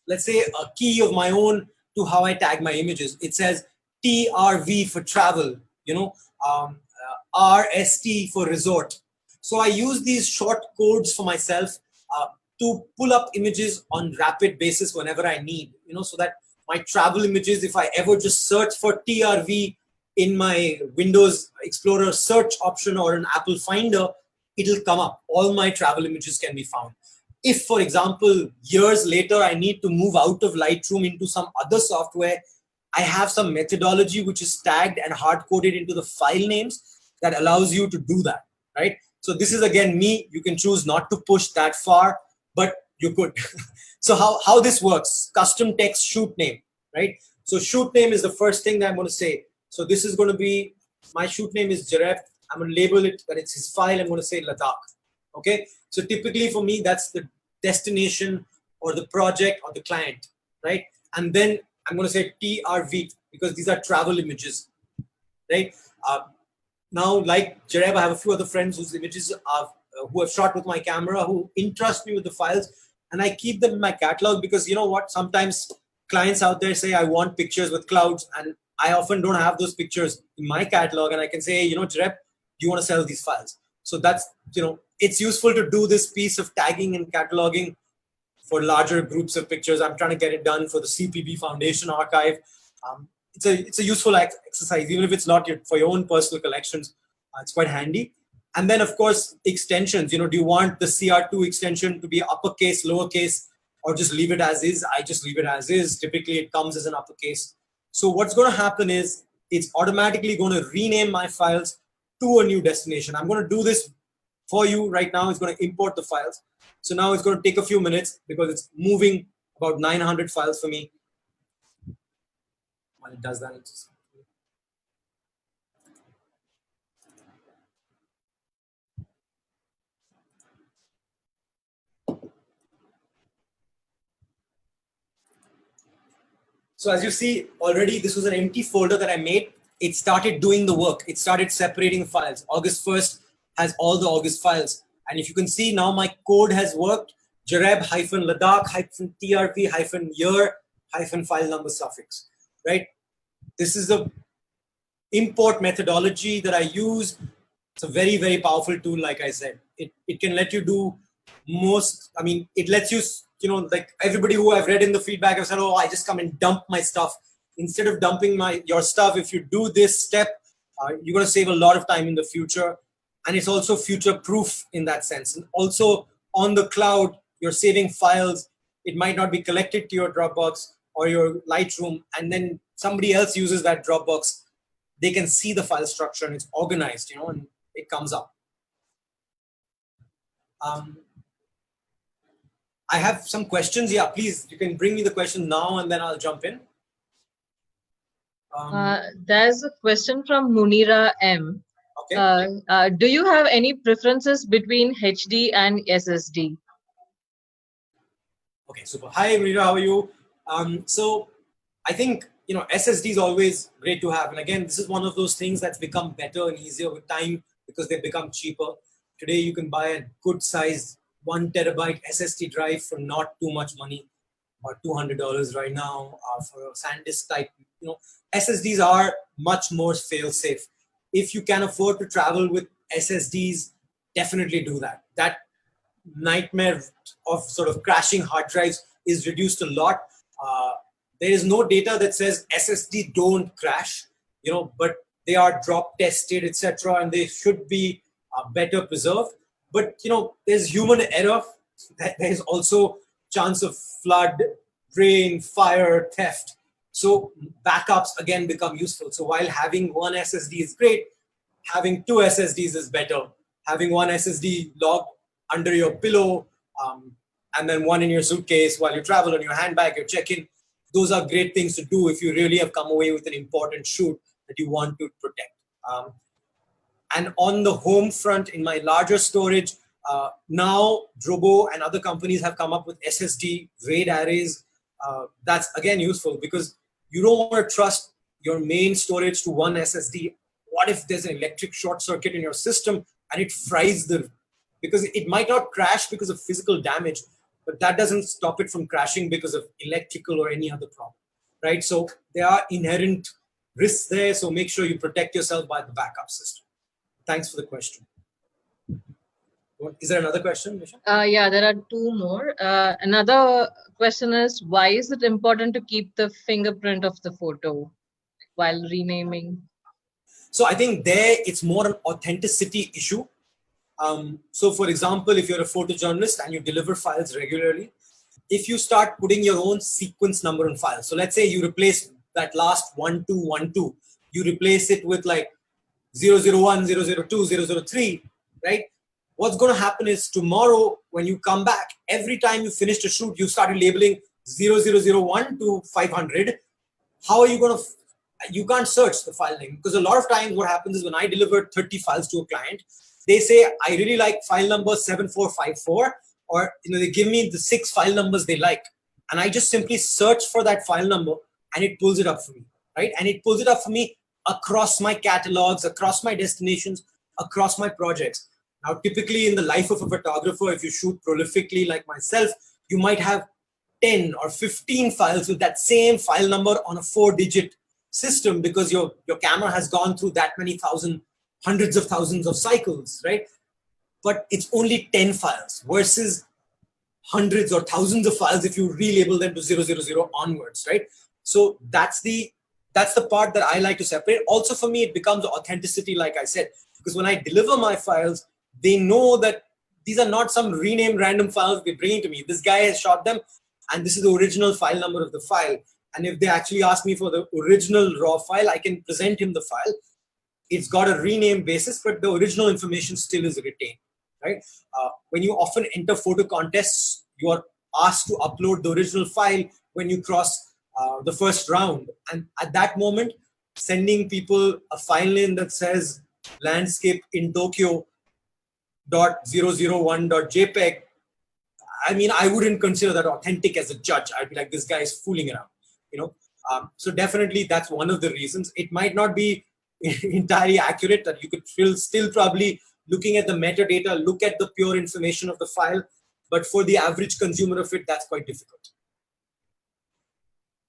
let's say a key of my own to how I tag my images. It says TRV for travel, you know, RST for resort. So I use these short codes for myself to pull up images on rapid basis whenever I need, you know, so that my travel images, if I ever just search for TRV in my Windows Explorer search option or an Apple Finder, it'll come up. All my travel images can be found. If, for example, years later, I need to move out of Lightroom into some other software, I have some methodology which is tagged and hard-coded into the file names that allows you to do that, right? So this is, again, me. You can choose not to push that far, but you could. So how this works, custom text shoot name, right? So shoot name is the first thing that I'm going to say. So this is going to be, my shoot name is Jareb. I'm going to label it that it's his file. I'm going to say Ladakh. Okay. So typically for me, that's the destination or the project or the client, right? And then I'm going to say TRV because these are travel images, right? Now, like Jareb, I have a few other friends whose images are, who have shot with my camera, who entrust me with the files, and I keep them in my catalog because you know what? Sometimes clients out there say, I want pictures with clouds, and I often don't have those pictures in my catalog, and I can say, hey, you know, Jareb, do you want to sell these files? So that's, you know, it's useful to do this piece of tagging and cataloging for larger groups of pictures. I'm trying to get it done for the CPB Foundation archive. It's a useful exercise, even if it's not for your own personal collections. It's quite handy. And then, of course, extensions. You know, do you want the CR2 extension to be uppercase, lowercase, or just leave it as is? I just leave it as is. Typically, it comes as an uppercase. So what's going to happen is it's automatically going to rename my files to a new destination. I'm going to do this for you right now. It's going to import the files. So now it's going to take a few minutes because it's moving about 900 files for me. When it does that, it's just... So as you see already, this was an empty folder that I made. It started doing the work. It started separating files. August 1st has all the August files. And if you can see now, my code has worked. Jareb-Ladakh-TRV-year-file number suffix, right? This is the import methodology that I use. It's a very, very powerful tool. Like I said, it can let you do most, I mean, it lets you, you know, like everybody who I've read in the feedback have said, oh, I just come and dump my stuff. Instead of dumping your stuff, if you do this step, you're going to save a lot of time in the future. And it's also future proof in that sense. And also on the cloud, you're saving files. It might not be collected to your Dropbox or your Lightroom. And then somebody else uses that Dropbox. They can see the file structure and it's organized, you know, and it comes up. I have some questions. Yeah, please, you can bring me the question now and then I'll jump in. There's a question from Munira M. Okay. Do you have any preferences between HD and SSD? Okay, super. Hi, Munira, how are you? So I think, you know, SSD is always great to have. And again, this is one of those things that's become better and easier with time because they've become cheaper. Today, you can buy a good size 1 terabyte SSD drive for not too much money, about $200 right now for a SanDisk type. You know, SSDs are much more fail-safe. If you can afford to travel with SSDs, definitely do that. That nightmare of sort of crashing hard drives is reduced a lot. There is no data that says SSD don't crash, you know, but they are drop tested, etc., and they should be better preserved. But you know, there's human error. There's also chance of flood, rain, fire, theft. So backups again become useful. So while having one SSD is great, having two SSDs is better. Having one SSD logged under your pillow, and then one in your suitcase while you travel, on your handbag, your check-in. Those are great things to do if you really have come away with an important shoot that you want to protect. And on the home front, in my larger storage, now Drobo and other companies have come up with SSD Raid Arrays. That's again useful because you don't want to trust your main storage to one SSD. What if there's an electric short circuit in your system and it fries because it might not crash because of physical damage, but that doesn't stop it from crashing because of electrical or any other problem, right? So there are inherent risks there. So make sure you protect yourself by the backup system. Thanks for the question. Is there another question, Nisha? Yeah, there are two more. Another question is, why is it important to keep the fingerprint of the photo while renaming? So I think there it's more an authenticity issue. So for example, if you're a photojournalist and you deliver files regularly, if you start putting your own sequence number on files, so let's say you replace that last 1212, you replace it with like 001, 002, 003, right? What's going to happen is tomorrow when you come back, every time you finished a shoot, you started labeling 0001 to 500. how are you going to, you can't search the file name, because a lot of times what happens is when I deliver 30 files to a client, they say, I really like file number 7454, or they give me the 6 file numbers they like. And I just simply search for that file number and it pulls it up for me, right? And it pulls it up for me across my catalogs, across my destinations, across my projects. Now, typically in the life of a photographer, if you shoot prolifically like myself, you might have 10 or 15 files with that same file number on a 4-digit system, because your camera has gone through that many hundreds of thousands of cycles, right? But it's only 10 files versus hundreds or thousands of files if you relabel them to 000 onwards, right? So that's the part that I like to separate. Also for me, it becomes authenticity, like I said, because when I deliver my files, they know that these are not some renamed random files they're bringing to me. This guy has shot them and this is the original file number of the file. And if they actually ask me for the original raw file, I can present him the file. It's got a rename basis, but the original information still is retained, right? When you often enter photo contests, you are asked to upload the original file when you cross the first round. And at that moment, sending people a file name that says landscape in Tokyo .001.jpg, I mean, I wouldn't consider that authentic as a judge. I'd be like, this guy is fooling around, So definitely that's one of the reasons. It might not be entirely accurate, that you could still probably looking at the metadata, look at the pure information of the file, but for the average consumer of it, that's quite difficult.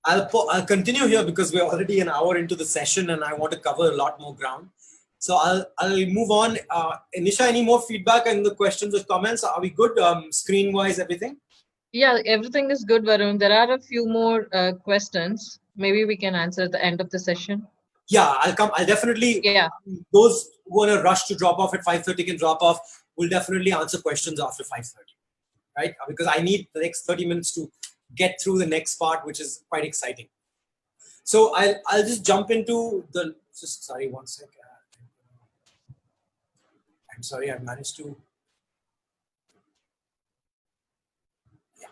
I'll continue here because we're already an hour into the session and I want to cover a lot more ground. So I'll move on. Nisha, any more feedback and the questions or comments? Are we good screen-wise, everything? Yeah, everything is good, Varun. There are a few more questions. Maybe we can answer at the end of the session. Yeah, I'll definitely, those who want to rush to drop off at 5:30 can drop off. We'll definitely answer questions after 5:30, right? Because I need the next 30 minutes to get through the next part, which is quite exciting. So I'll just jump into the, sorry, one second. I'm sorry, I've managed to. Yeah.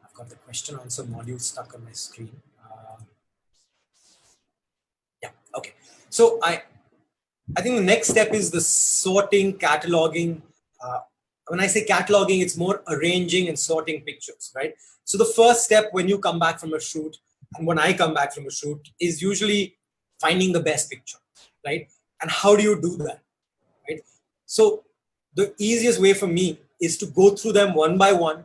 I've got the question answer module stuck on my screen. Yeah, okay. So I think the next step is the sorting, cataloging. When I say cataloging, it's more arranging and sorting pictures, right? So the first step when you come back from a shoot, and when I come back from a shoot, is usually finding the best picture, right? And how do you do that, right? So the easiest way for me is to go through them one by one,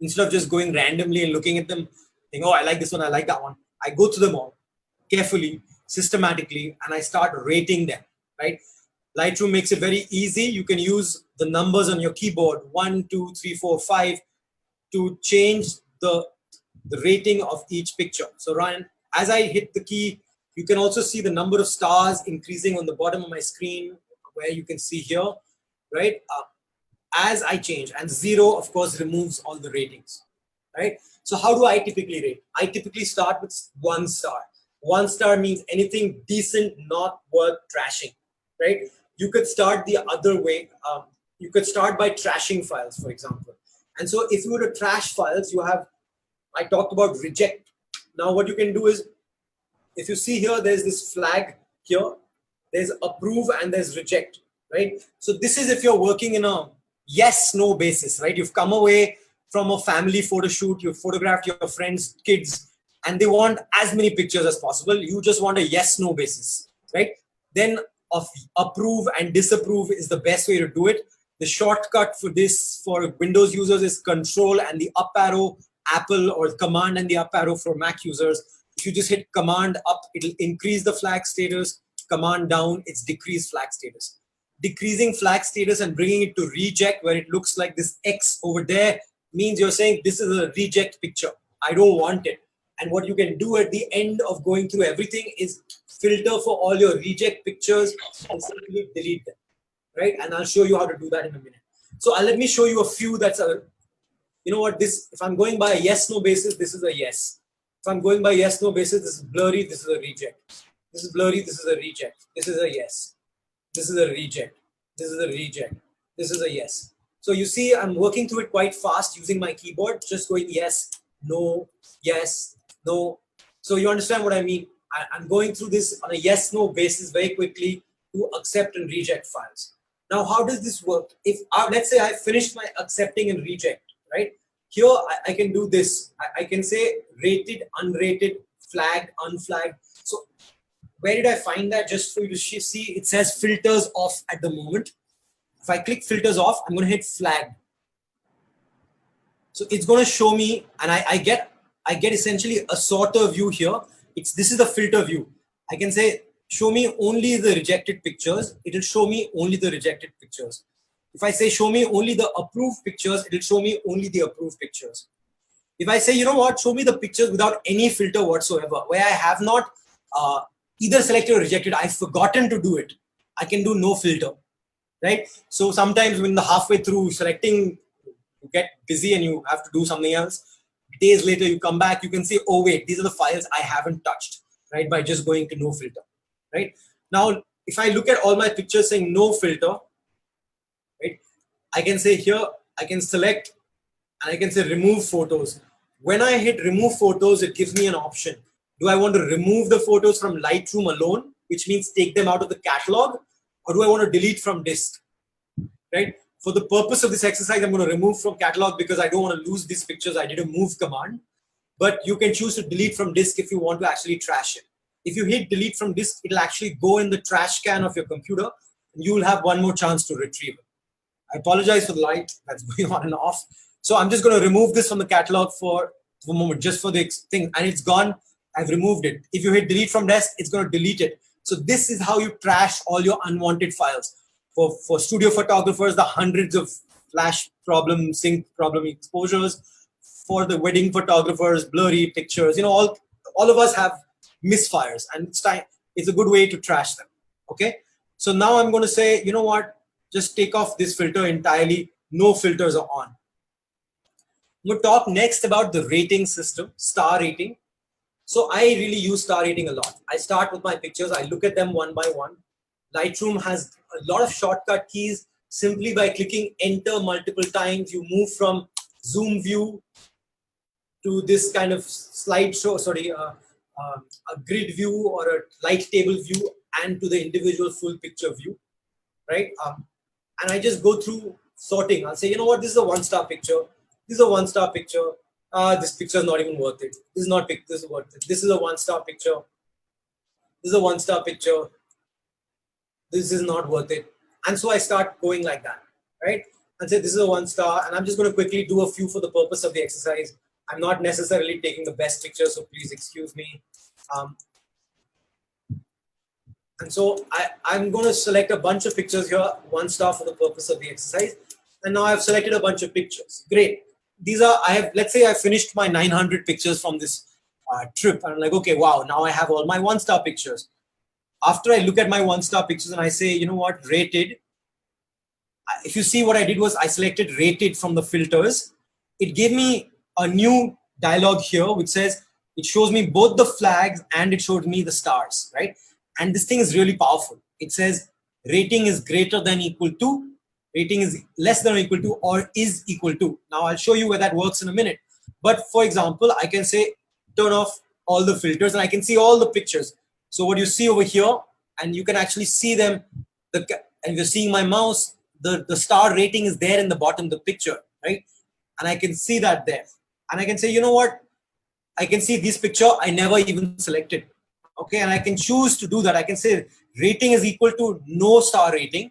instead of just going randomly and looking at them, saying, oh, I like this one, I like that one. I go through them all carefully, systematically, and I start rating them, right? Lightroom makes it very easy. You can use the numbers on your keyboard, 1, 2, 3, 4, 5, to change the rating of each picture. So Ryan, as I hit the key, you can also see the number of stars increasing on the bottom of my screen, where you can see here, right? As I change, and 0, of course, removes all the ratings, right? So how do I typically rate? I typically start with 1 star. 1 star means anything decent, not worth trashing, right? You could start the other way. You could start by trashing files, for example. And so if you were to trash files, I talked about reject. Now what you can do is, if you see here, there's this flag here, there's approve and there's reject, right? So this is if you're working in a yes, no basis, right? You've come away from a family photo shoot, you've photographed your friends' kids, and they want as many pictures as possible. You just want a yes, no basis, right? Then of approve and disapprove is the best way to do it. The shortcut for this for Windows users is Control and the up arrow, Apple, or Command and the up arrow for Mac users. If you just hit Command up, it'll increase the flag status. Command down, it's decrease flag status. Decreasing flag status and bringing it to reject, where it looks like this X over there, means you're saying this is a reject picture. I don't want it. And what you can do at the end of going through everything is filter for all your reject pictures and simply delete them, right? And I'll show you how to do that in a minute. So let me show you a few that's a, you know what, this, if I'm going by a yes, no basis, this is a yes. If I'm going by yes, no basis, this is blurry, this is a reject. This is blurry, this is a reject. This is a yes. This is a reject. This is a reject. This is a yes. So you see, I'm working through it quite fast using my keyboard, just going yes, no, yes, no. So you understand what I mean? I'm going through this on a yes, no basis very quickly to accept and reject files. Now, how does this work? If let's say I finished my accepting and reject, right? Here I can do this. I can say rated, unrated, flagged, unflagged. So where did I find that? Just for you to see, it says filters off at the moment. If I click filters off, I'm going to hit flagged. So it's going to show me, and I get essentially a sorter view here. This is the filter view. I can say show me only the rejected pictures. It will show me only the rejected pictures. If I say show me only the approved pictures, it will show me only the approved pictures. If I say, you know what, show me the pictures without any filter whatsoever, where I have not either selected or rejected, I've forgotten to do it, I can do no filter, right? So sometimes when the halfway through selecting, you get busy and you have to do something else. Days later, you come back, you can see, oh wait, these are the files I haven't touched, right? By just going to no filter, right? Now, if I look at all my pictures saying no filter, right? I can say here, I can select and I can say remove photos. When I hit remove photos, it gives me an option. Do I want to remove the photos from Lightroom alone, which means take them out of the catalog, or do I want to delete from disk, right? For the purpose of this exercise, I'm going to remove from catalog because I don't want to lose these pictures. I did a move command, but you can choose to delete from disk if you want to actually trash it. If you hit delete from disk, it'll actually go in the trash can of your computer and you will have one more chance to retrieve it. I apologize for the light that's going on and off. So I'm just going to remove this from the catalog for a moment, just for the thing, and it's gone. I've removed it. If you hit delete from disk, it's going to delete it. So this is how you trash all your unwanted files. For studio photographers, the hundreds of flash problem, sync problem exposures. For the wedding photographers, blurry pictures, you know, all of us have misfires, and it's a good way to trash them. Okay. So now I'm going to say, you know what, just take off this filter entirely. No filters are on. I'm going to talk next about the rating system, star rating. So I really use star rating a lot. I start with my pictures. I look at them one by one. Lightroom has a lot of shortcut keys. Simply by clicking enter multiple times, you move from zoom view to this kind of slideshow, a grid view or a light table view, and to the individual full picture view, right? And I just go through sorting. I'll say, you know what, this is a 1-star picture. This is a 1-star picture. This picture is not even worth it. This is not this is worth it. This is a 1-star picture. This is a 1-star picture. This is not worth it. And so I start going like that, right? And say this is a 1-star, and I'm just going to quickly do a few for the purpose of the exercise. I'm not necessarily taking the best picture, so please excuse me. And so I'm going to select a bunch of pictures here, 1-star for the purpose of the exercise. And now I've selected a bunch of pictures. Great. These are, let's say I finished my 900 pictures from this trip. And I'm like, okay, wow, now I have all my 1-star pictures. After I look at my 1-star pictures and I say, you know what, rated. If you see what I did was I selected rated from the filters. It gave me a new dialog here, which says, it shows me both the flags and it showed me the stars, right? And this thing is really powerful. It says rating is greater than equal to, rating is less than or equal to, or is equal to. Now I'll show you where that works in a minute. But for example, I can say turn off all the filters and I can see all the pictures. So what you see over here, and you can actually see them, and you're seeing my mouse, the star rating is there in the bottom of the picture, right? And I can see that there. And I can say, you know what? I can see this picture I never even selected. Okay, and I can choose to do that. I can say rating is equal to no star rating,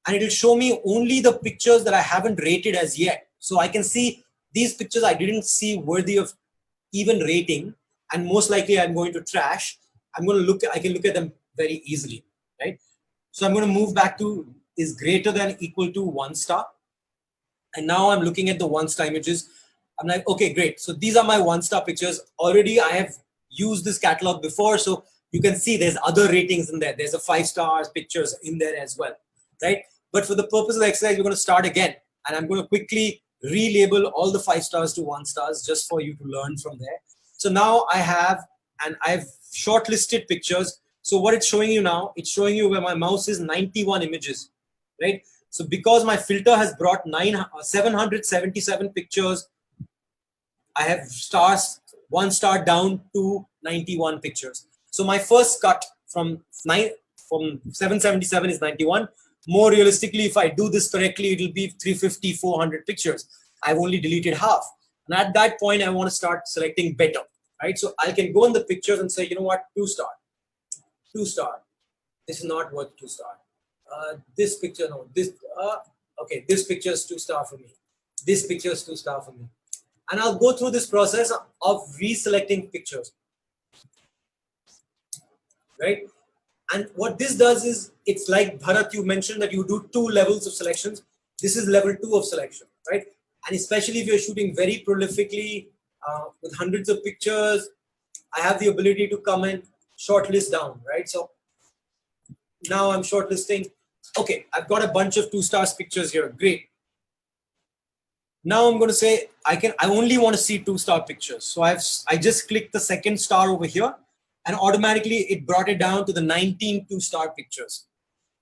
and it will show me only the pictures that I haven't rated as yet. So I can see these pictures I didn't see worthy of even rating, and most likely I'm going to trash. I'm going to look, I can look at them very easily, right? So I'm going to move back to is greater than equal to 1-star. And now I'm looking at the 1-star images. I'm like, okay, great. So these are my 1-star pictures. Already I have used this catalog before. So you can see there's other ratings in there. There's a 5-star pictures in there as well, right? But for the purpose of the exercise, we're going to start again. And I'm going to quickly relabel all the 5 stars to 1-stars just for you to learn from there. So now I have, and I've shortlisted pictures. So what it's showing you now, it's showing you where my mouse is 91 images, right? So because my filter has brought 777 pictures, I have stars, 1 star down to 91 pictures. So my first cut from 777 is 91. More realistically, if I do this correctly, it will be 350, 400 pictures. I've only deleted half. And at that point, I want to start selecting better, right? So I can go in the pictures and say, you know what, 2 star, 2 star. This is not worth 2 star. This picture, no, this, okay, this picture is 2 star for me. This picture is 2 star for me. And I'll go through this process of reselecting pictures, right? And what this does is, it's like Bharat, you mentioned that you do 2 levels of selections. This is level 2 of selection, right? And especially if you're shooting very prolifically with hundreds of pictures, I have the ability to come and shortlist down, right? So now I'm shortlisting. Okay, I've got a bunch of 2 stars pictures here. Great. Now I'm going to say I only want to see 2 star pictures. So I just clicked the second star over here, and automatically it brought it down to the 19 2 star pictures.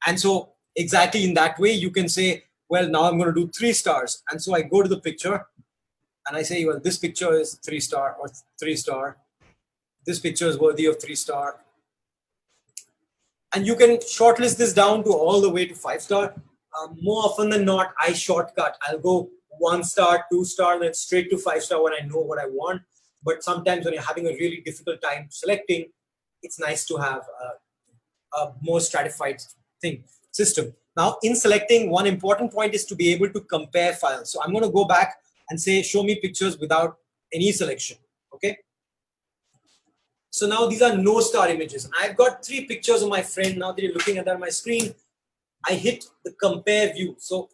And so exactly in that way, you can say, well, now I'm going to do 3 stars. And so I go to the picture and I say, well, this picture is 3 star or 3 star. This picture is worthy of 3 star. And you can shortlist this down to all the way to 5 star. More often than not, I shortcut. I'll go 1 star, 2 star, then straight to 5 star when I know what I want. But sometimes when you're having a really difficult time selecting, it's nice to have a more stratified system. Now, in selecting, one important point is to be able to compare files. So I'm going to go back and say, show me pictures without any selection. Okay. So now these are no star images. I've got 3 pictures of my friend. Now that you're looking at that on my screen, I hit the compare view. So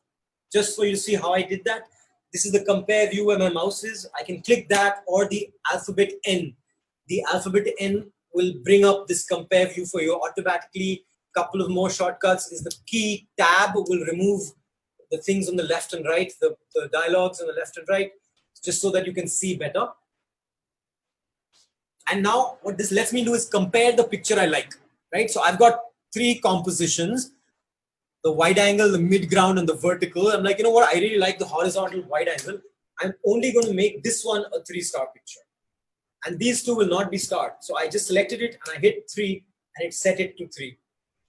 just so you see how I did that, this is the compare view where my mouse is. I can click that or the alphabet N. The alphabet N will bring up this compare view for you automatically. Couple of more shortcuts is the key tab will remove the things on the left and right, the dialogues on the left and right, just so that you can see better. And now what this lets me do is compare the picture I like, right? So I've got 3 compositions, the wide angle, the mid ground, and the vertical. I'm like, you know what? I really like the horizontal wide angle. I'm only going to make this one a 3 star picture. And these 2 will not be starred. So I just selected it and I hit 3 and it set it to 3.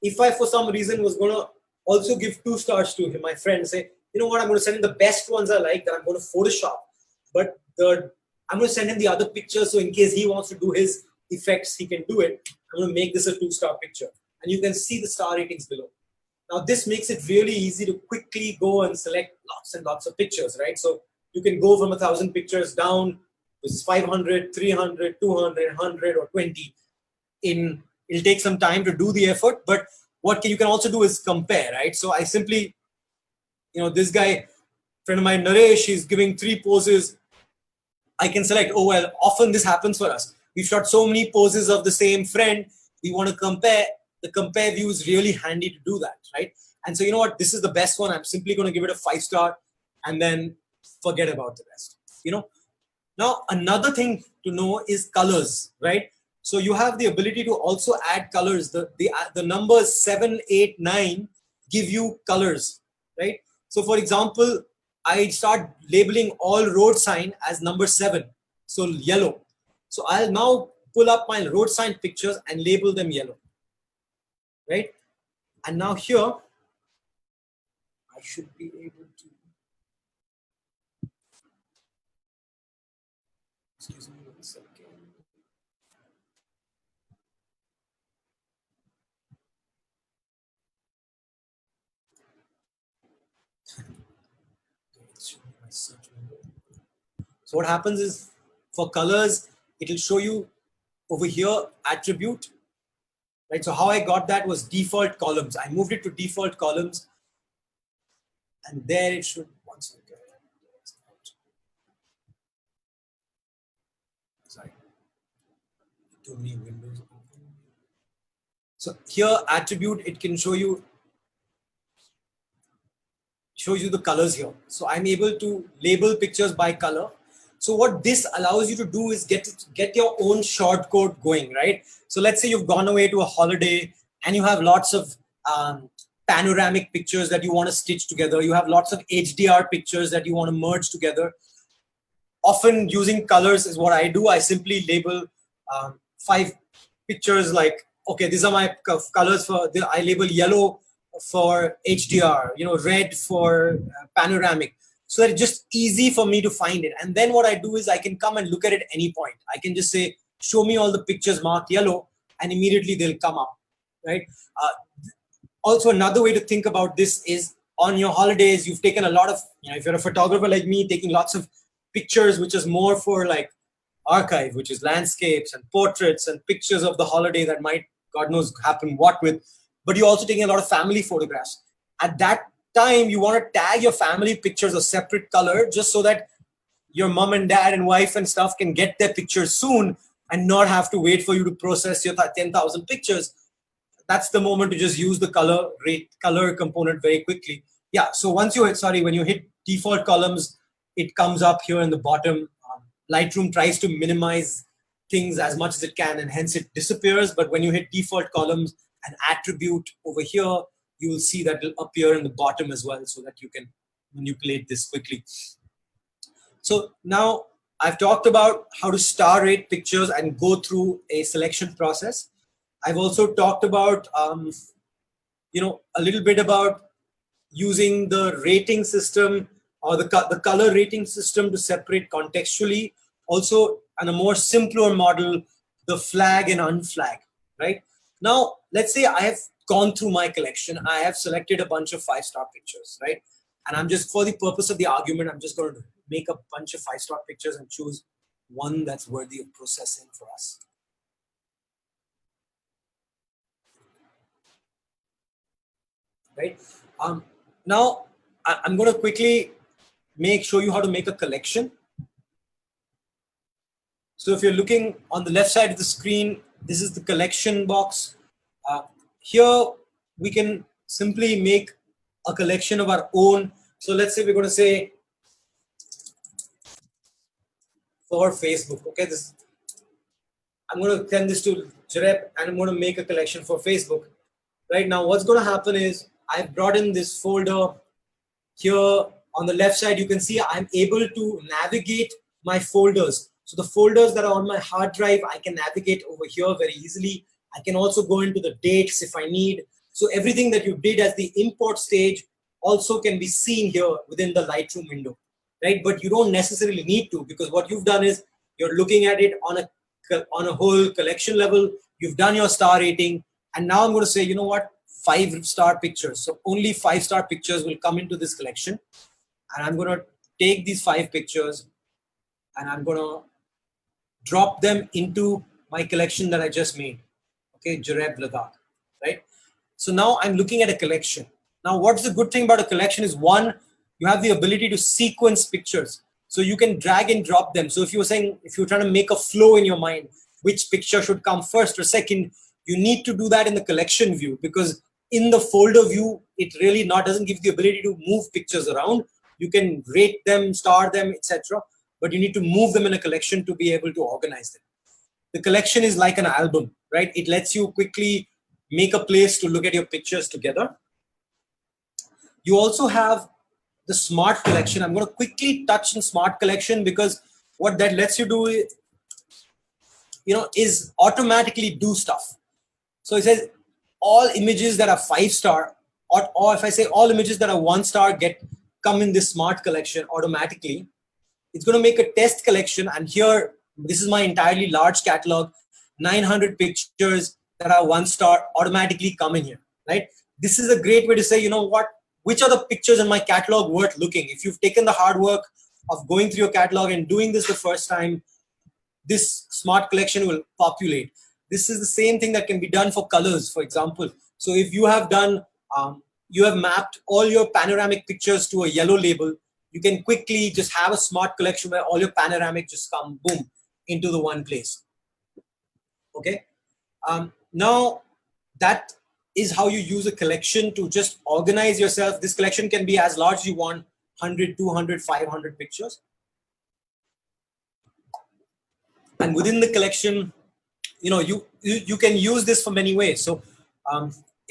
If I, for some reason, was going to also give 2 stars to him, my friend, say, you know what? I'm going to send him the best ones I like that I'm going to Photoshop. But I'm going to send him the other pictures, so in case he wants to do his effects, he can do it. I'm going to make this a 2 star picture. And you can see the star ratings below. Now, this makes it really easy to quickly go and select lots and lots of pictures, right? So you can go from 1,000 pictures down to 500, 300, 200, 100, or 20. It'll take some time to do the effort, but what you can also do is compare, right? So I simply, this guy, friend of mine, Naresh, he's giving 3 poses. I can select, oh, well, often this happens for us. We've shot so many poses of the same friend. We want to compare. The compare view is really handy to do that, right? And so, you know what? This is the best one. I'm simply going to give it a 5 star and then forget about the rest, Now, another thing to know is colors, right? So you have the ability to also add colors. The numbers 7, 8, 9 give you colors, right? So for example, I start labeling all road sign as number 7, so yellow. So I'll now pull up my road sign pictures and label them yellow, right? And now here, I should be able to, excuse me 1 second. So what happens is, for colors, it will show you over here attribute, right? So how I got that was default columns. I moved it to default columns, and there it should, one second. Sorry, too many windows open. So here attribute, it can shows you the colors here. So I'm able to label pictures by color. So what this allows you to do is get your own shortcode going, right? So let's say you've gone away to a holiday and you have lots of panoramic pictures that you want to stitch together. You have lots of HDR pictures that you want to merge together. Often using colors is what I do. I simply label 5 pictures like, okay, these are my colors for, I label yellow for HDR, red for panoramic. So that it's just easy for me to find it. And then what I do is I can come and look at it any point. I can just say, show me all the pictures marked yellow, and immediately they'll come up, right? Also, another way to think about this is on your holidays, you've taken a lot of, if you're a photographer like me, taking lots of pictures, which is more for like archive, which is landscapes and portraits and pictures of the holiday that might, God knows, happen what with, but you're also taking a lot of family photographs. At that time, you want to tag your family pictures a separate color just so that your mom and dad and wife and stuff can get their pictures soon and not have to wait for you to process your 10,000 pictures. That's the moment to just use the color component very quickly. Yeah, so once you hit, when you hit default columns, it comes up here in the bottom. Lightroom tries to minimize things as much as it can, and hence it disappears. But when you hit default columns, an attribute over here, you will see that it'll appear in the bottom as well, so that you can manipulate this quickly. So now I've talked about how to star rate pictures and go through a selection process. I've also talked about, a little bit about using the rating system or the color rating system to separate contextually. Also, on a more simpler model, the flag and unflag, right? Now, let's say I have gone through my collection. I have selected a bunch of 5-star pictures, right? And I'm just, for the purpose of the argument, I'm just going to make a bunch of 5-star pictures and choose one that's worthy of processing for us. Right? Now, I'm going to quickly show you how to make a collection. So if you're looking on the left side of the screen, this is the collection box. Here, we can simply make a collection of our own. So let's say we're going to say for Facebook. Okay, I'm going to send this to Jareb, and I'm going to make a collection for Facebook. Right now, what's going to happen is I've brought in this folder. Here on the left side, you can see I'm able to navigate my folders. So the folders that are on my hard drive, I can navigate over here very easily. I can also go into the dates if I need. So everything that you did as the import stage also can be seen here within the Lightroom window, right? But you don't necessarily need to, because what you've done is you're looking at it on a whole collection level. You've done your star rating. And now I'm going to say, you know what? 5-star pictures. So only 5-star pictures will come into this collection. And I'm going to take these 5 pictures and I'm going to drop them into my collection that I just made. Okay, Jareb Ladakh, right? So now I'm looking at a collection. Now, what's the good thing about a collection is, one, you have the ability to sequence pictures. So you can drag and drop them. So if you're trying to make a flow in your mind, which picture should come first or second, you need to do that in the collection view, because in the folder view, it really doesn't give the ability to move pictures around. You can rate them, star them, etc. But you need to move them in a collection to be able to organize them. The collection is like an album, right? It lets you quickly make a place to look at your pictures together. You also have the smart collection. I'm going to quickly touch on smart collection, because what that lets you do is, is automatically do stuff. So it says all images that are 5-star, or if I say all images that are 1-star come in this smart collection automatically. It's going to make a test collection, and here, this is my entirely large catalog, 900 pictures that are 1-star automatically come in here, right? This is a great way to say, you know what, which are the pictures in my catalog worth looking? If you've taken the hard work of going through your catalog and doing this the first time, this smart collection will populate. This is the same thing that can be done for colors, for example. So if you have done, you have mapped all your panoramic pictures to a yellow label, you can quickly just have a smart collection where all your panoramic just come, boom, into the one place. Okay. Now, that is how you use a collection to just organize yourself. This collection can be as large as you want, 100, 200, 500 pictures. And within the collection, you can use this for many ways. So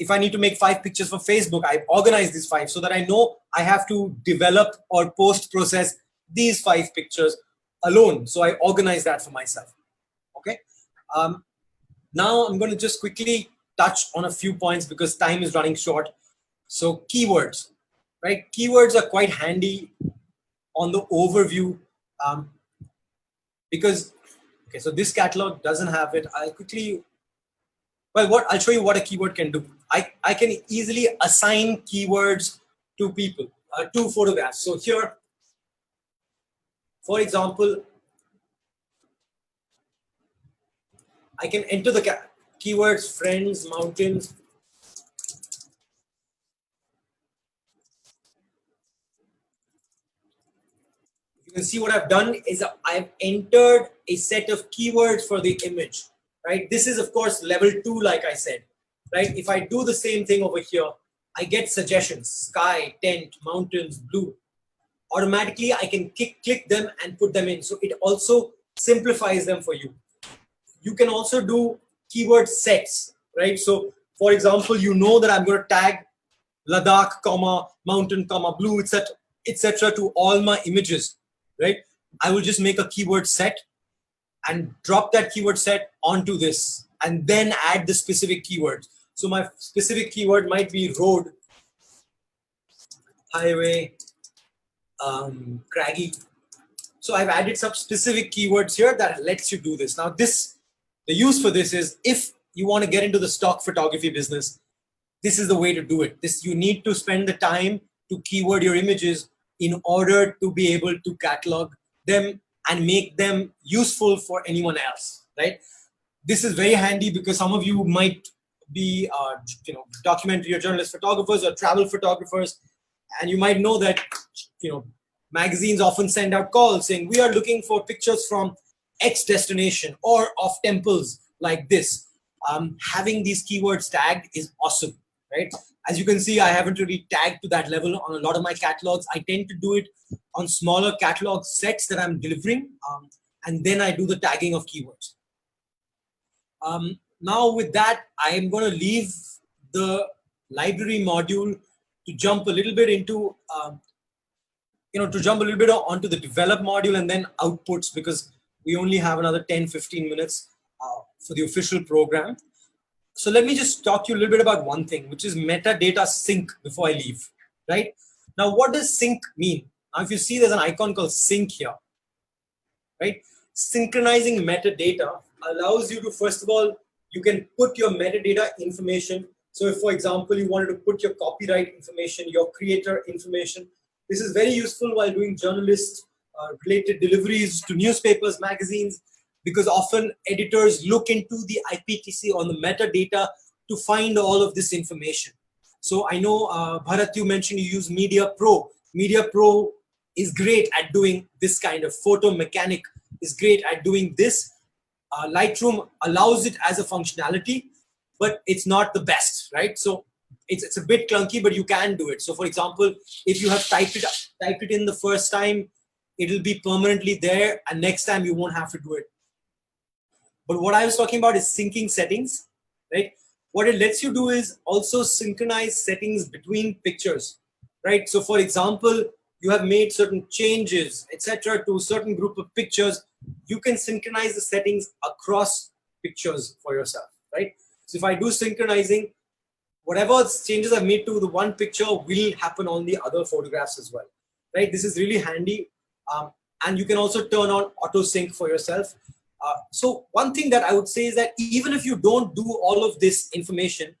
if I need to make 5 pictures for Facebook, I organize these 5 so that I know I have to develop or post process these 5 pictures alone. So I organize that for myself. Okay. Now I'm going to just quickly touch on a few points because time is running short. So keywords, right? Keywords are quite handy on the overview because, okay, so this catalog doesn't have it. I'll quickly, well, I'll show you what a keyword can do. I can easily assign keywords to people, to photographs. So here, for example, I can enter the keywords friends, mountains. You can see what I've done is I've entered a set of keywords for the image, right? This is of course level 2, like I said, right? If I do the same thing over here, I get suggestions, sky, tent, mountains, blue. Automatically, I can click them and put them in. So it also simplifies them for you. You can also do keyword sets, right? So for example, you know that I'm going to tag Ladakh, comma, mountain, comma, blue, etc. to all my images, right? I will just make a keyword set and drop that keyword set onto this and then add the specific keywords. So my specific keyword might be road, highway, craggy. So I've added some specific keywords here that lets you do this. Now the use for this is if you want to get into the stock photography business, this is the way to do it. You need to spend the time to keyword your images in order to be able to catalog them and make them useful for anyone else, right? This is very handy because some of you might be, documentary or journalist photographers or travel photographers, and you might know that, magazines often send out calls saying we are looking for pictures from X destination or of temples like this. Having these keywords tagged is awesome, right? As you can see, I haven't really tagged to that level on a lot of my catalogs. I tend to do it on smaller catalog sets that I'm delivering, and then I do the tagging of keywords. Now with that, I am going to leave the library module to jump a little bit into, onto the develop module and then outputs, because we only have another 10-15 minutes for the official program. So let me just talk to you a little bit about one thing, which is metadata sync before I leave, right? Now, what does sync mean? Now, if you see there's an icon called sync here, right? Synchronizing metadata allows you to, first of all, you can put your metadata information. So if, for example, you wanted to put your copyright information, your creator information, this is very useful while doing journalist related deliveries to newspapers, magazines, because often editors look into the IPTC on the metadata to find all of this information. So I know, Bharat, you mentioned you use Media Pro. Media Pro is great at doing this kind of photo mechanic, is great at doing this. Lightroom allows it as a functionality, but it's not the best, right? So it's a bit clunky, but you can do it. So for example, if you have typed it in the first time, it'll be permanently there, and next time you won't have to do it. But what I was talking about is syncing settings, right? What it lets you do is also synchronize settings between pictures, right? So for example, you have made certain changes, etc., to a certain group of pictures. You can synchronize the settings across pictures for yourself, right? So if I do synchronizing, whatever changes I've made to the one picture will happen on the other photographs as well, right? This is really handy. And you can also turn on auto sync for yourself. So one thing that I would say is that even if you don't do all of this information,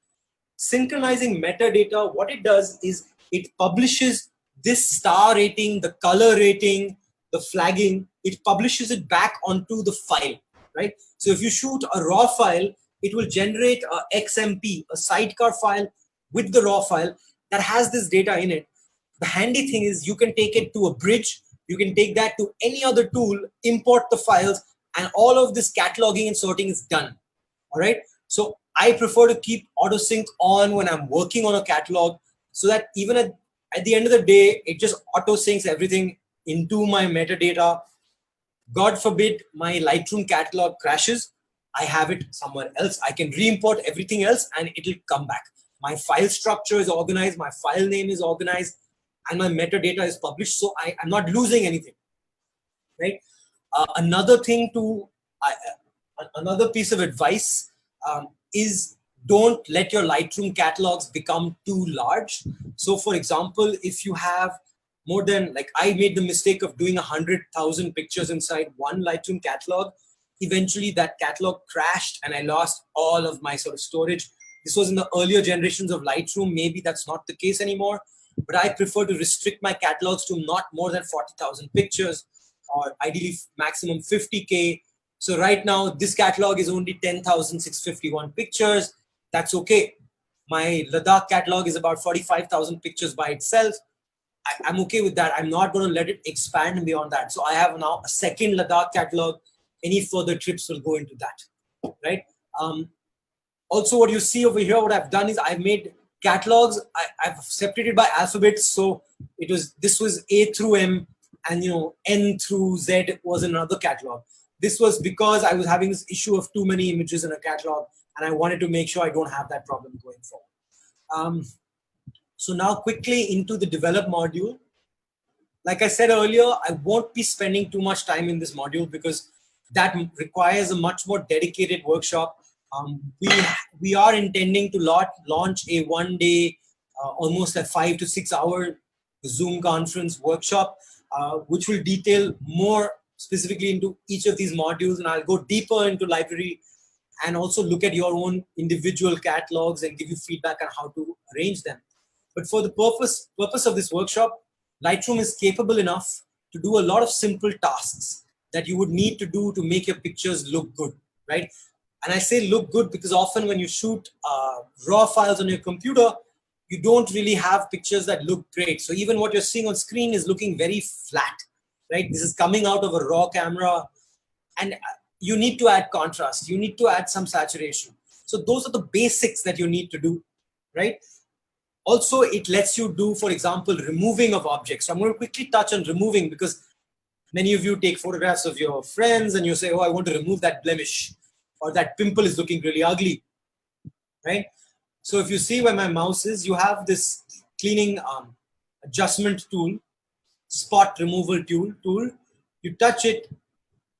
synchronizing metadata, what it does is it publishes this star rating, the color rating, the flagging, it publishes it back onto the file, right? So if you shoot a raw file, it will generate a XMP, a sidecar file with the raw file that has this data in it. The handy thing is you can take it to a bridge, you can take that to any other tool, import the files, and all of this cataloging and sorting is done. All right. So I prefer to keep auto sync on when I'm working on a catalog, so that even at the end of the day, it just auto syncs everything into my metadata. God forbid my Lightroom catalog crashes, I have it somewhere else. I can re-import everything else and it'll come back. my file structure is organized, my file name is organized, and my metadata is published, so I'm not losing anything, right? Another thing to, another piece of advice is don't let your Lightroom catalogs become too large. So for example, if you have more than, like I made the mistake of doing 100,000 pictures inside one Lightroom catalog. Eventually that catalog crashed and I lost all of my sort of storage. This was in the earlier generations of Lightroom. Maybe that's not the case anymore, but I prefer to restrict my catalogs to not more than 40,000 pictures, or ideally maximum 50K. So right now this catalog is only 10,651 pictures. That's okay. My Ladakh catalog is about 45,000 pictures by itself. I'm okay with that. I'm not going to let it expand beyond that. So I have now a second Ladakh catalog. Any further trips will go into that, right? Also, what you see over here, what I've done is I've made catalogs. I've separated by alphabets. So this was A through M, and N through Z was another catalog. This was because I was having this issue of too many images in a catalog, and I wanted to make sure I don't have that problem going forward. So now quickly into the develop module. Like I said earlier, I won't be spending too much time in this module because that requires a much more dedicated workshop. We are intending to launch a one-day, almost a 5 to 6 hour Zoom conference workshop, which will detail more specifically into each of these modules, and I'll go deeper into library and also look at your own individual catalogs and give you feedback on how to arrange them. But for the purpose of this workshop, Lightroom is capable enough to do a lot of simple tasks that you would need to do to make your pictures look good, right? And I say look good because often when you shoot raw files on your computer, you don't really have pictures that look great. So even what you're seeing on screen is looking very flat, right? This is coming out of a raw camera, and you need to add contrast. You need to add some saturation. So those are the basics that you need to do, right? Also, it lets you do, for example, removing of objects. So I'm going to quickly touch on removing because many of you take photographs of your friends and you say, oh, I want to remove that blemish, or that pimple is looking really ugly, right? So if you see where my mouse is, you have this cleaning adjustment tool, spot removal tool. You touch it,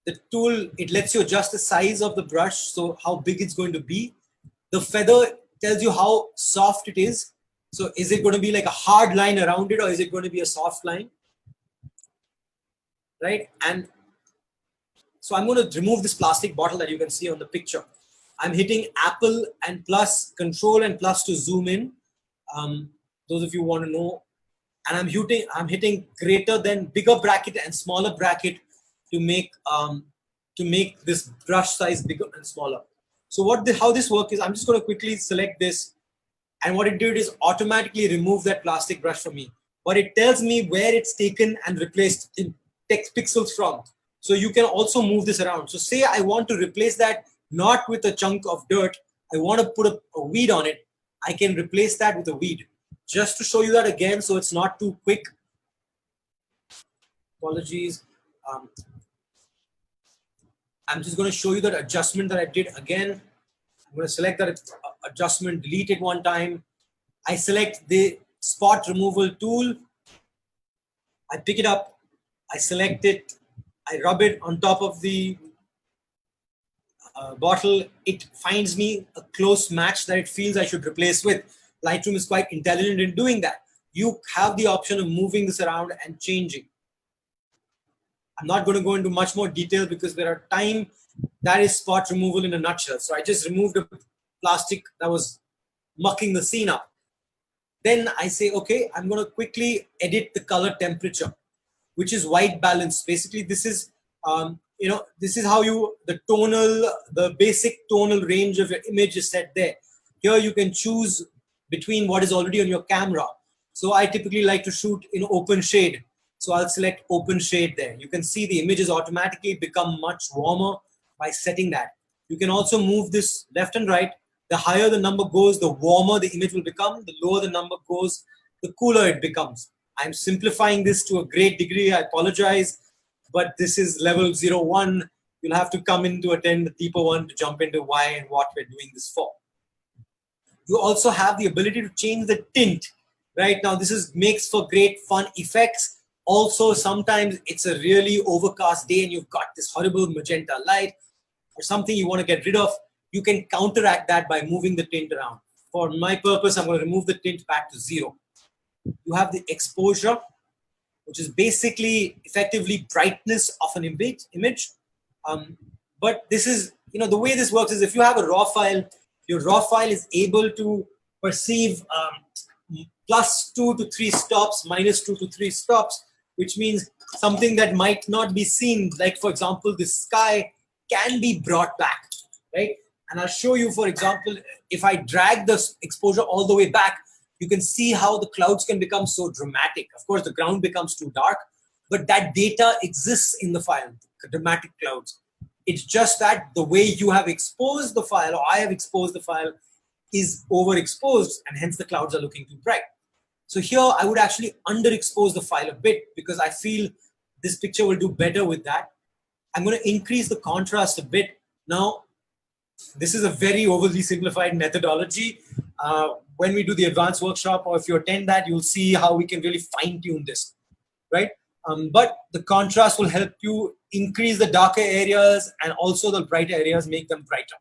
the tool, it lets you adjust the size of the brush, so how big it's going to be. The feather tells you how soft it is. So is it going to be like a hard line around it, or is it going to be a soft line? Right? And so I'm going to remove this plastic bottle that you can see on the picture. I'm hitting Apple and plus, Control and plus to zoom in. Those of you want to know. And I'm hitting greater than, bigger bracket and smaller bracket to make this brush size bigger and smaller. So how this works is I'm just going to quickly select this. And what it did is automatically remove that plastic brush from me. But it tells me where it's taken and replaced in text pixels from. So you can also move this around. So say I want to replace that not with a chunk of dirt. I want to put a weed on it. I can replace that with a weed. Just to show you that again, so it's not too quick. Apologies. I'm just going to show you that adjustment that I did again. I'm going to select that adjustment, delete it one time. I select the spot removal tool. I pick it up. I select it. I rub it on top of the bottle. It finds me a close match that it feels I should replace with. Lightroom is quite intelligent in doing that. You have the option of moving this around and changing. I'm not going to go into much more detail because there are time. That is spot removal in a nutshell. So I just removed a plastic that was mucking the scene up. Then I say, okay, I'm going to quickly edit the color temperature, which is white balance. Basically, this is, this is how the basic tonal range of your image is set there. Here you can choose between what is already on your camera. So I typically like to shoot in open shade. So I'll select open shade there. You can see the images automatically become much warmer by setting that. You can also move this left and right. The higher the number goes, the warmer the image will become. The lower the number goes, the cooler it becomes. I'm simplifying this to a great degree. I apologize, but this is level 01. You'll have to come in to attend the deeper one to jump into why and what we're doing this for. You also have the ability to change the tint. Right now, this makes for great fun effects. Also, sometimes it's a really overcast day and you've got this horrible magenta light or something you want to get rid of. You can counteract that by moving the tint around. For my purpose, I'm going to remove the tint back to 0. You have the exposure, which is basically effectively brightness of an image. But this is, the way this works is if you have a raw file, your raw file is able to perceive +2 to 3 stops, -2 to 3 stops, which means something that might not be seen, like for example, the sky can be brought back, right? And I'll show you, for example, if I drag the exposure all the way back, you can see how the clouds can become so dramatic. Of course, the ground becomes too dark, but that data exists in the file, the dramatic clouds. It's just that the way you have exposed the file, or I have exposed the file, is overexposed, and hence the clouds are looking too bright. So here I would actually underexpose the file a bit because I feel this picture will do better with that. I'm going to increase the contrast a bit. Now, this is a very overly simplified methodology. When we do the advanced workshop, or if you attend that, you'll see how we can really fine tune this, right? But the contrast will help you increase the darker areas and also the brighter areas, make them brighter,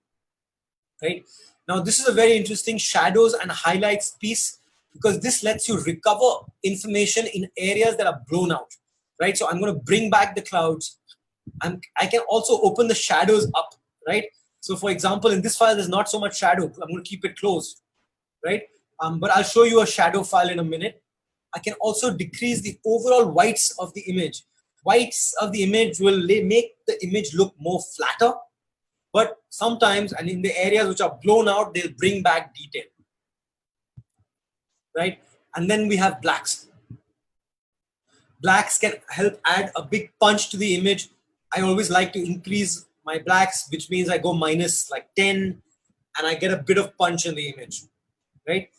right? Now, this is a very interesting shadows and highlights piece because this lets you recover information in areas that are blown out, right? So I'm going to bring back the clouds, and I can also open the shadows up, right? So for example, in this file, there's not so much shadow. I'm going to keep it closed, right? But I'll show you a shadow file in a minute. I can also decrease the overall whites of the image. Whites of the image will make the image look more flatter, but sometimes, and in the areas which are blown out, they'll bring back detail, right? And then we have blacks. Blacks can help add a big punch to the image. I always like to increase my blacks, which means I go minus like 10 and I get a bit of punch in the image, right?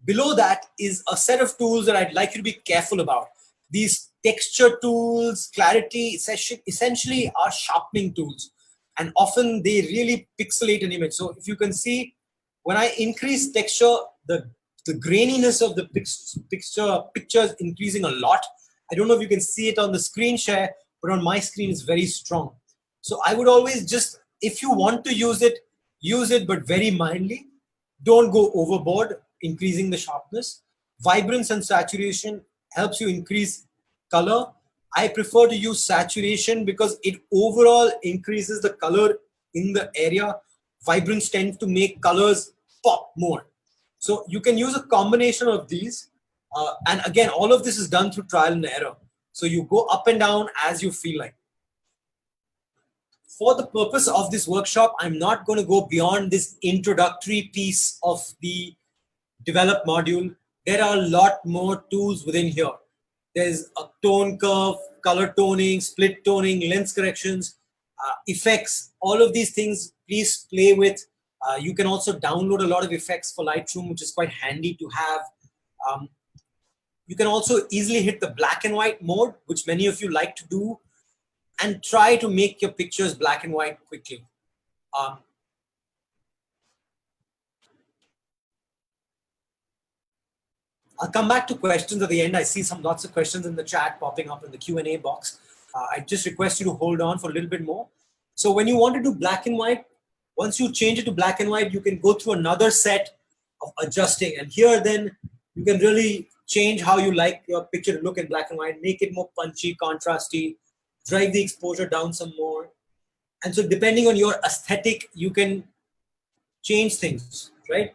Below that is a set of tools that I'd like you to be careful about. These texture tools, clarity, essentially are sharpening tools. And often they really pixelate an image. So if you can see, when I increase texture, the graininess of the picture is increasing a lot. I don't know if you can see it on the screen share, but on my screen it's very strong. So I would always just, if you want to use it, but very mildly. Don't go overboard, increasing the sharpness. Vibrance and saturation helps you increase color. I prefer to use saturation because it overall increases the color in the area. Vibrance tends to make colors pop more. So you can use a combination of these. And again, all of this is done through trial and error. So you go up and down as you feel like. For the purpose of this workshop, I'm not going to go beyond this introductory piece of the develop module. There are a lot more tools within here. There's a tone curve, color toning, split toning, lens corrections, effects, all of these things, please play with. You can also download a lot of effects for Lightroom, which is quite handy to have. You can also easily hit the black and white mode, which many of you like to do, and try to make your pictures black and white quickly. I'll come back to questions at the end. I see lots of questions in the chat popping up in the Q&A box. I just request you to hold on for a little bit more. So when you want to do black and white, once you change it to black and white, you can go through another set of adjusting. And here then you can really change how you like your picture to look in black and white, make it more punchy, contrasty, drive the exposure down some more. And so depending on your aesthetic, you can change things, right?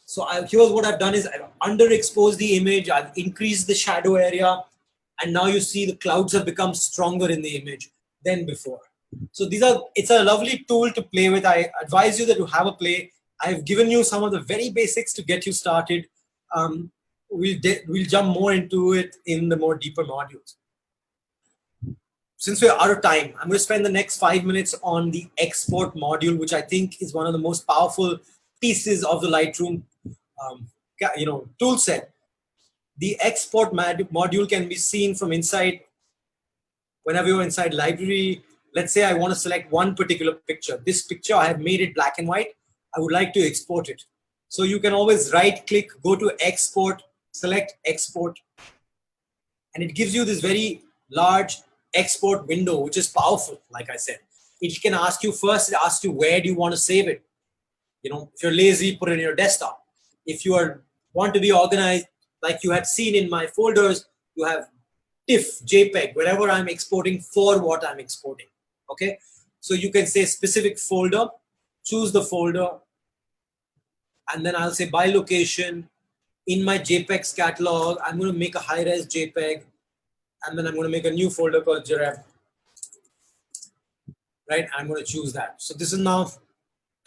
So here's what I've done is I've underexposed the image, I've increased the shadow area, and now you see the clouds have become stronger in the image than before. So it's a lovely tool to play with. I advise you that you have a play. I've given you some of the very basics to get you started. We'll jump more into it in the more deeper modules. Since we're out of time, I'm going to spend the next 5 minutes on the export module, which I think is one of the most powerful pieces of the Lightroom tool set. The export module can be seen from inside. Whenever you're inside library, let's say I want to select one particular picture. This picture, I have made it black and white. I would like to export it. So you can always right click, go to export, select export, and it gives you this very large export window, which is powerful. Like I said, it can ask you first, it asks you where do you want to save it. If you're lazy, put it in your desktop. If you want to be organized, like you had seen in my folders, you have TIFF, JPEG, wherever I'm exporting for what I'm exporting. Okay, so you can say specific folder, choose the folder, and then I'll say by location. In my JPEGs catalog, I'm going to make a high-res JPEG, and then I'm going to make a new folder called Giraffe. Right, I'm going to choose that. So this is now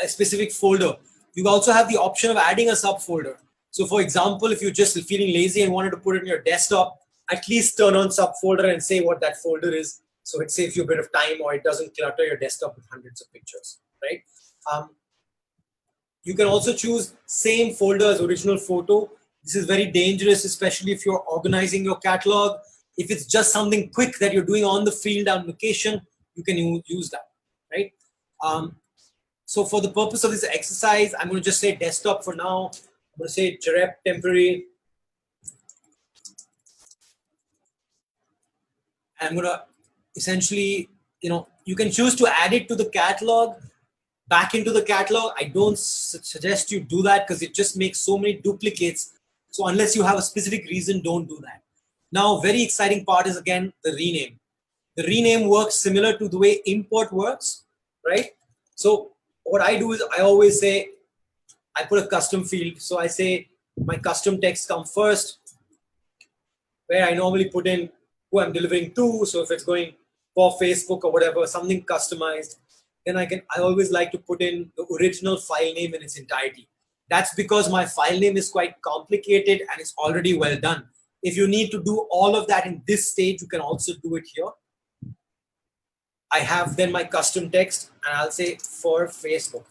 a specific folder. You also have the option of adding a subfolder. So for example, if you're just feeling lazy and wanted to put it in your desktop, at least turn on subfolder and say what that folder is. So it saves you a bit of time, or it doesn't clutter your desktop with hundreds of pictures, right? You can also choose same folder as original photo. This is very dangerous, especially if you're organizing your catalog. If it's just something quick that you're doing on the field on location, you can use that, right? So for the purpose of this exercise, I'm going to just say desktop for now. I'm going to say Giraffe temporary. I'm going to essentially, you can choose to add it to the catalog, back into the catalog. I don't suggest you do that because it just makes so many duplicates. So unless you have a specific reason, don't do that. Now, very exciting part is again the rename. The rename works similar to the way import works, right? So what I do is I always say, I put a custom field. So I say my custom text come first, where I normally put in who I'm delivering to. So if it's going for Facebook or whatever, something customized, then I always like to put in the original file name in its entirety. That's because my file name is quite complicated and it's already well done. If you need to do all of that in this stage, you can also do it here. I have then my custom text and I'll say for Facebook.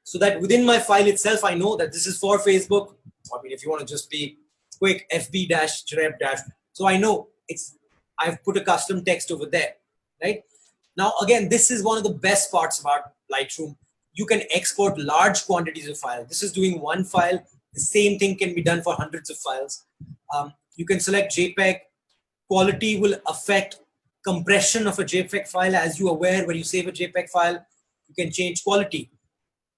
So that within my file itself, I know that this is for Facebook. I mean, if you want to just be quick, FB-Giraffe-. So I know I've put a custom text over there, right? Now, again, this is one of the best parts about Lightroom. You can export large quantities of files. This is doing one file. The same thing can be done for hundreds of files. You can select JPEG. Quality will affect compression of a JPEG file. As you're aware, when you save a JPEG file, you can change quality.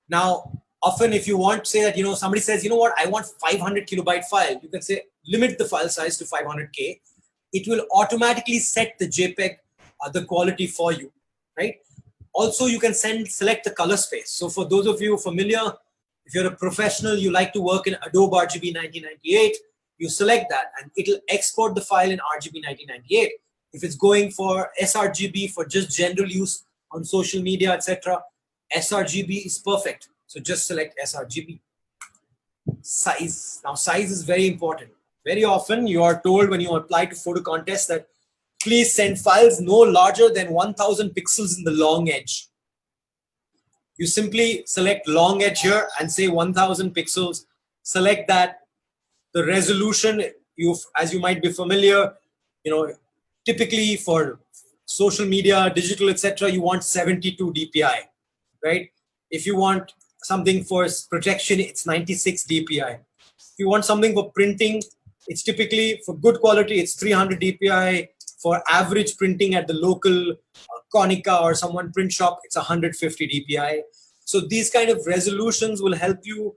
Now, often if you want to say that, somebody says, what, I want 500 kilobyte file. You can say, limit the file size to 500K. It will automatically set the JPEG, the quality for you, right? Also, you can select the color space. So for those of you familiar, if you're a professional, you like to work in Adobe RGB 1998, you select that and it'll export the file in RGB 1998. If it's going for sRGB for just general use on social media, etc., sRGB is perfect. So just select sRGB. Size. Now, size is very important. Very often, you are told when you apply to photo contests that please send files no larger than 1000 pixels in the long edge. You simply select long edge here and say 1000 pixels. Select that. The resolution, as you might be familiar, typically for social media, digital, etc., you want 72 dpi, right? If you want something for projection, it's 96 dpi. If you want something for printing, it's typically for good quality, it's 300 dpi. For average printing at the local Konica or someone print shop, it's 150 dpi. So these kind of resolutions will help you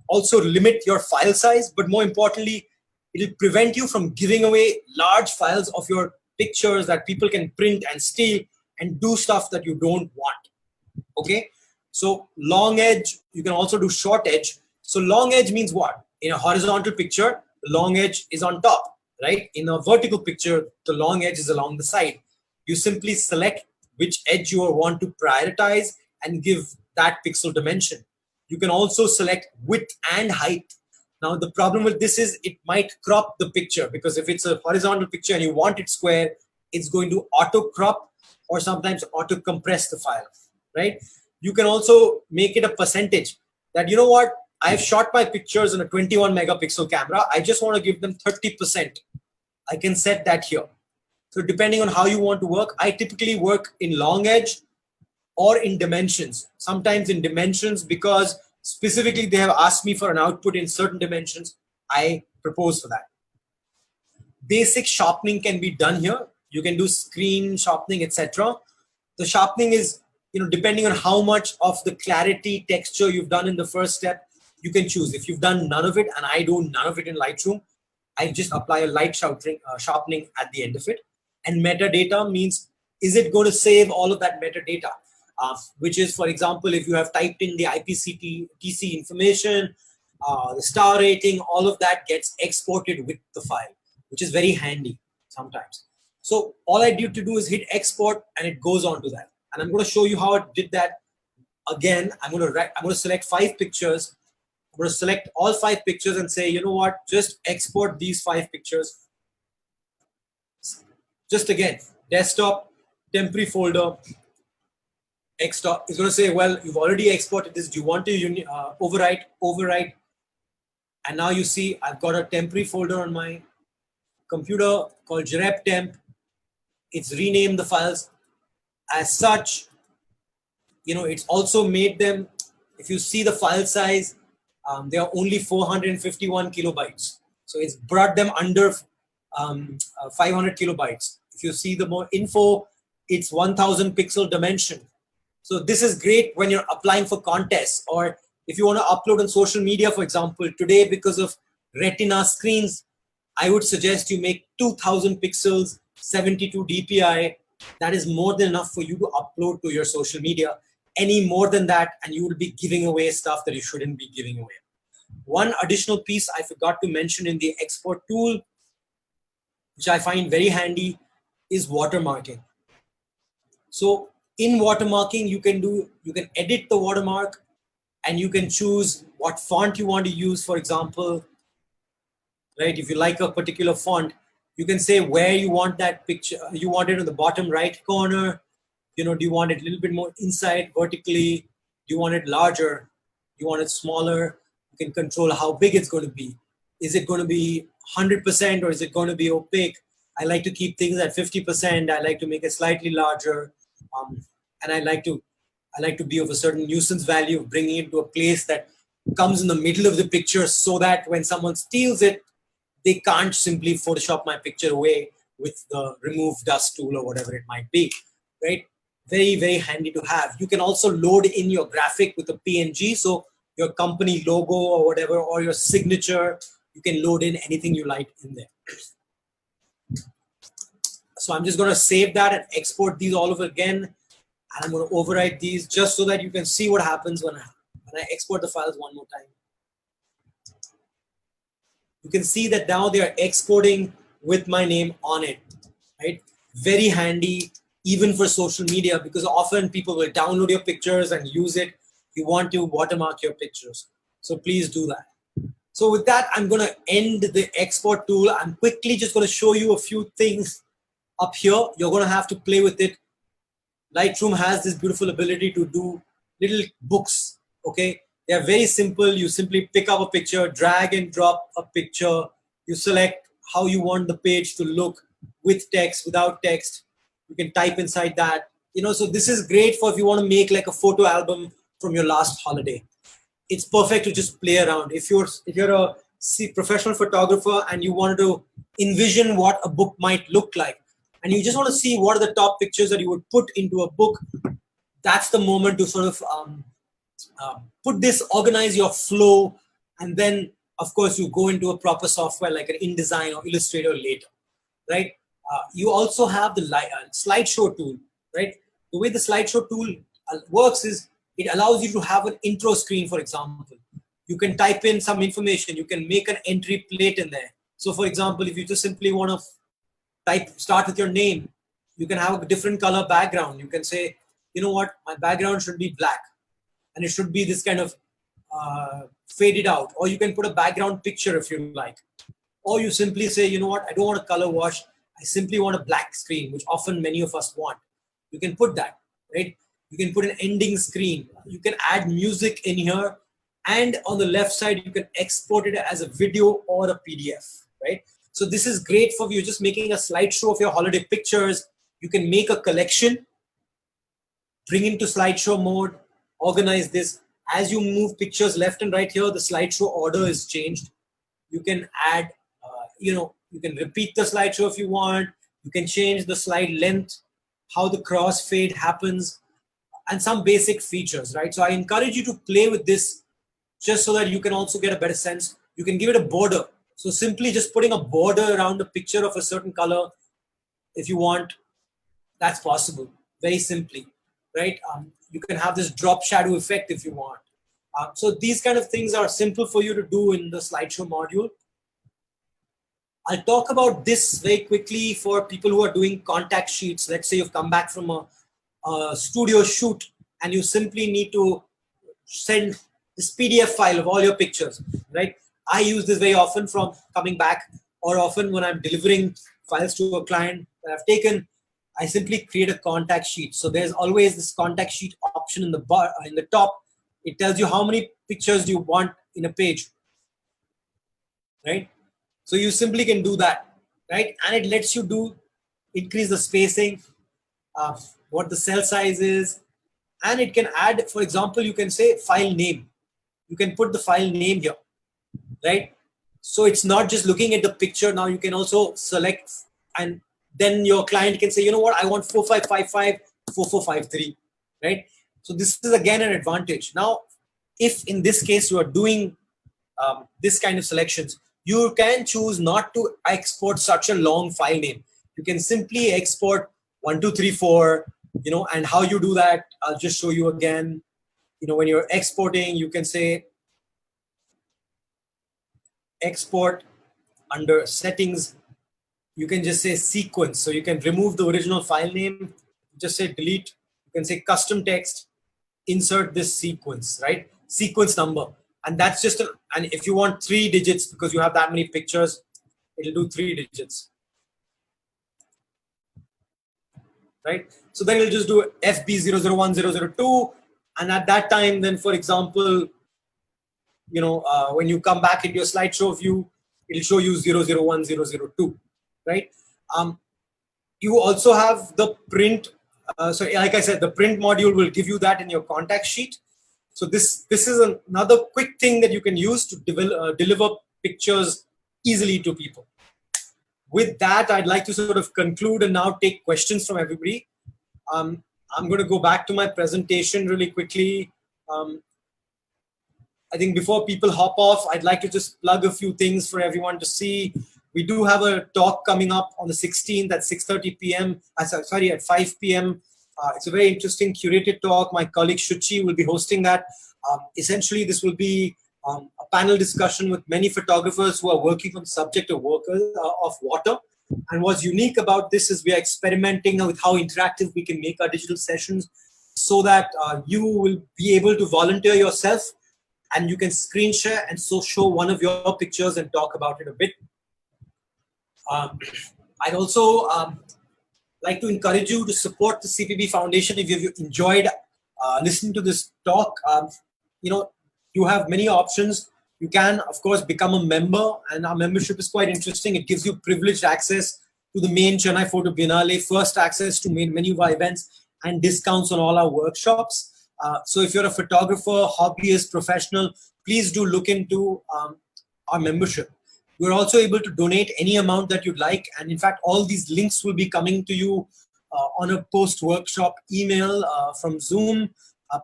also limit your file size, but more importantly, it'll prevent you from giving away large files of your pictures that people can print and steal and do stuff that you don't want. Okay, so long edge, you can also do short edge. So long edge means what? In a horizontal picture, the long edge is on top, right? In a vertical picture, the long edge is along the side. You simply select which edge you want to prioritize and give that pixel dimension. You can also select width and height. Now, the problem with this is it might crop the picture, because if it's a horizontal picture and you want it square, it's going to auto crop or sometimes auto compress the file, right? You can also make it a percentage that, I've shot my pictures on a 21 megapixel camera. I just want to give them 30%. I can set that here. So depending on how you want to work, I typically work in long edge or in dimensions. Sometimes in dimensions because Specifically, they have asked me for an output in certain dimensions. I propose for that. Basic sharpening can be done here. You can do screen sharpening, etc. The sharpening is, depending on how much of the clarity texture you've done in the first step, you can choose. If you've done none of it, and I do none of it in Lightroom, I just apply a light sharpening at the end of it. And metadata means, is it going to save all of that metadata? Which is, for example, if you have typed in the IPCTC information, the star rating, all of that gets exported with the file, which is very handy sometimes. So all I need to do is hit export and it goes on to that. And I'm going to show you how I did that. Again, I'm going to select 5 pictures. I'm going to select all 5 pictures and say, you know what, just export these 5 pictures. Just again, desktop, temporary folder, Xtop. It's going to say, well, you've already exported this. Do you want to overwrite? Overwrite. And now you see I've got a temporary folder on my computer called grep temp. It's renamed the files as such. It's also made them, if you see the file size, they are only 451 kilobytes. So it's brought them under 500 kilobytes. If you see the more info, it's 1000 pixel dimension. So this is great when you're applying for contests, or if you want to upload on social media, for example. Today, because of Retina screens, I would suggest you make 2000 pixels, 72 DPI. That is more than enough for you to upload to your social media. Any more than that, and you will be giving away stuff that you shouldn't be giving away. One additional piece I forgot to mention in the export tool, which I find very handy, is watermarking. So in watermarking, you can edit the watermark, and you can choose what font you want to use. For example, right, if you like a particular font, you can say where you want that picture. You want it in the bottom right corner. Do you want it a little bit more inside vertically? Do you want it larger? Do you want it smaller? You can control how big it's going to be. Is it going to be 100% or is it going to be opaque? I like to keep things at 50%. I like to make it slightly larger. And I like to be of a certain nuisance value, bringing it to a place that comes in the middle of the picture, so that when someone steals it, they can't simply Photoshop my picture away with the remove dust tool or whatever it might be, right? Very, very handy to have. You can also load in your graphic with a PNG. So your company logo or whatever, or your signature, you can load in anything you like in there. So I'm just going to save that and export these all over again. And I'm going to overwrite these just so that you can see what happens when I export the files one more time. You can see that now they are exporting with my name on it, right? Very handy, even for social media, because often people will download your pictures and use it. You want to watermark your pictures. So please do that. So with that, I'm going to end the export tool. I'm quickly just going to show you a few things up here. You're going to have to play with it. Lightroom has this beautiful ability to do little books, okay? They are very simple. You simply pick up a picture, drag and drop a picture. You select how you want the page to look, with text, without text. You can type inside that. So this is great for if you want to make like a photo album from your last holiday. It's perfect to just play around. If you're a professional photographer and you want to envision what a book might look like, and you just want to see what are the top pictures that you would put into a book, that's the moment to sort of organize your flow, and then of course you go into a proper software like an InDesign or Illustrator later, right? You also have the slideshow tool, right? The way the slideshow tool works is it allows you to have an intro screen, for example. You can type in some information, you can make an entry plate in there. So for example, if you just simply want to start with your name, you can have a different color background. You can say, you know what, my background should be black and it should be this kind of faded out, or you can put a background picture if you like, or you simply say, you know what, I don't want a color wash, I simply want a black screen, which often many of us want. You can put that, right? You can put an ending screen. You can add music in here, and on the left side you can export it as a video or a PDF, right? So this is great for you just making a slideshow of your holiday pictures. You can make a collection, bring into slideshow mode, organize this, As you move pictures left and right here, the slideshow order is changed. You can add, you can repeat the slideshow if you want. You can change the slide length, how the crossfade happens, and some basic features, right? So I encourage you to play with this just so that you can also get a better sense. You can give it a border. So simply just putting a border around a picture of a certain color, if you want, that's possible, very simply, right? You can have this drop shadow effect if you want. So these kind of things are simple for you to do in the slideshow module. I'll talk about this very quickly for people who are doing contact sheets. Let's say you've come back from a studio shoot and you simply need to send this PDF file of all your pictures, right? I use this very often from coming back, or often when I'm delivering files to a client that I've taken, I simply create a contact sheet. So there's always this contact sheet option in the top. It tells you how many pictures you want in a page, right? So you simply can do that, right? And it lets you increase the spacing, what the cell size is, and it can add, for example, you can say file name. You can put the file name here, right? So it's not just looking at the picture. Now you can also select, and then your client can say, you know what, I want 4555, 4453, right? So this is again an advantage. Now, if in this case you are doing this kind of selections, you can choose not to export such a long file name. You can simply export 1234, and how you do that, I'll just show you again. When you're exporting, you can say export under settings. You can just say sequence. So you can remove the original file name, just say delete. You can say custom text, insert this sequence, right? Sequence number. And that's just, and if you want 3 digits, because you have that many pictures, it'll do 3 digits, right? So then you'll just do FB001002. And at that time, then for example, when you come back into your slideshow view, it'll show you 001002, right? You also have the print. So like I said, the print module will give you that in your contact sheet. So this is another quick thing that you can use to deliver pictures easily to people. With that, I'd like to sort of conclude and now take questions from everybody. I'm going to go back to my presentation really quickly. I think before people hop off, I'd like to just plug a few things for everyone to see. We do have a talk coming up on the 16th at 6:30 p.m. Sorry, at 5 p.m. It's a very interesting curated talk. My colleague Shuchi will be hosting that. Essentially, this will be a panel discussion with many photographers who are working on the subject of water. And what's unique about this is we are experimenting with how interactive we can make our digital sessions so that you will be able to volunteer yourself and you can screen share and so show one of your pictures and talk about it a bit. I'd also like to encourage you to support the CPB Foundation. If you've enjoyed listening to this talk, you have many options. You can, of course, become a member, and our membership is quite interesting. It gives you privileged access to the main Chennai Photo Biennale, first access to many of our events, and discounts on all our workshops. So if you're a photographer, hobbyist, professional, please do look into our membership. You're also able to donate any amount that you'd like. And in fact, all these links will be coming to you on a post-workshop email from Zoom.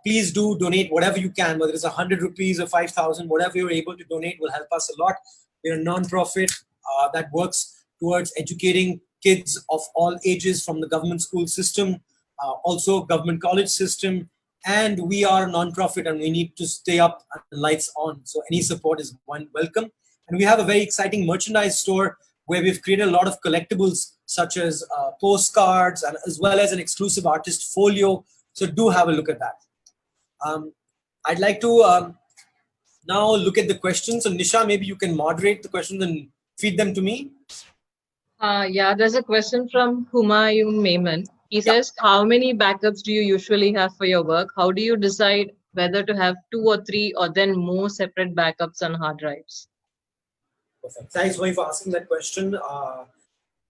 Please do donate whatever you can, whether it's 100 rupees or 5,000, whatever you're able to donate will help us a lot. We're a non-profit that works towards educating kids of all ages from the government school system, also government college system. And we are a non-profit and we need to stay up and lights on. So any support is welcome. And we have a very exciting merchandise store where we've created a lot of collectibles such as postcards and as well as an exclusive artist folio. So do have a look at that. I'd like to now look at the questions. So Nisha, maybe you can moderate the questions and feed them to me. Yeah, there's a question from Humayun Maiman. He says, how many backups do you usually have for your work? How do you decide whether to have 2 or 3 or then more separate backups on hard drives? Perfect. Thanks, Wai, for asking that question.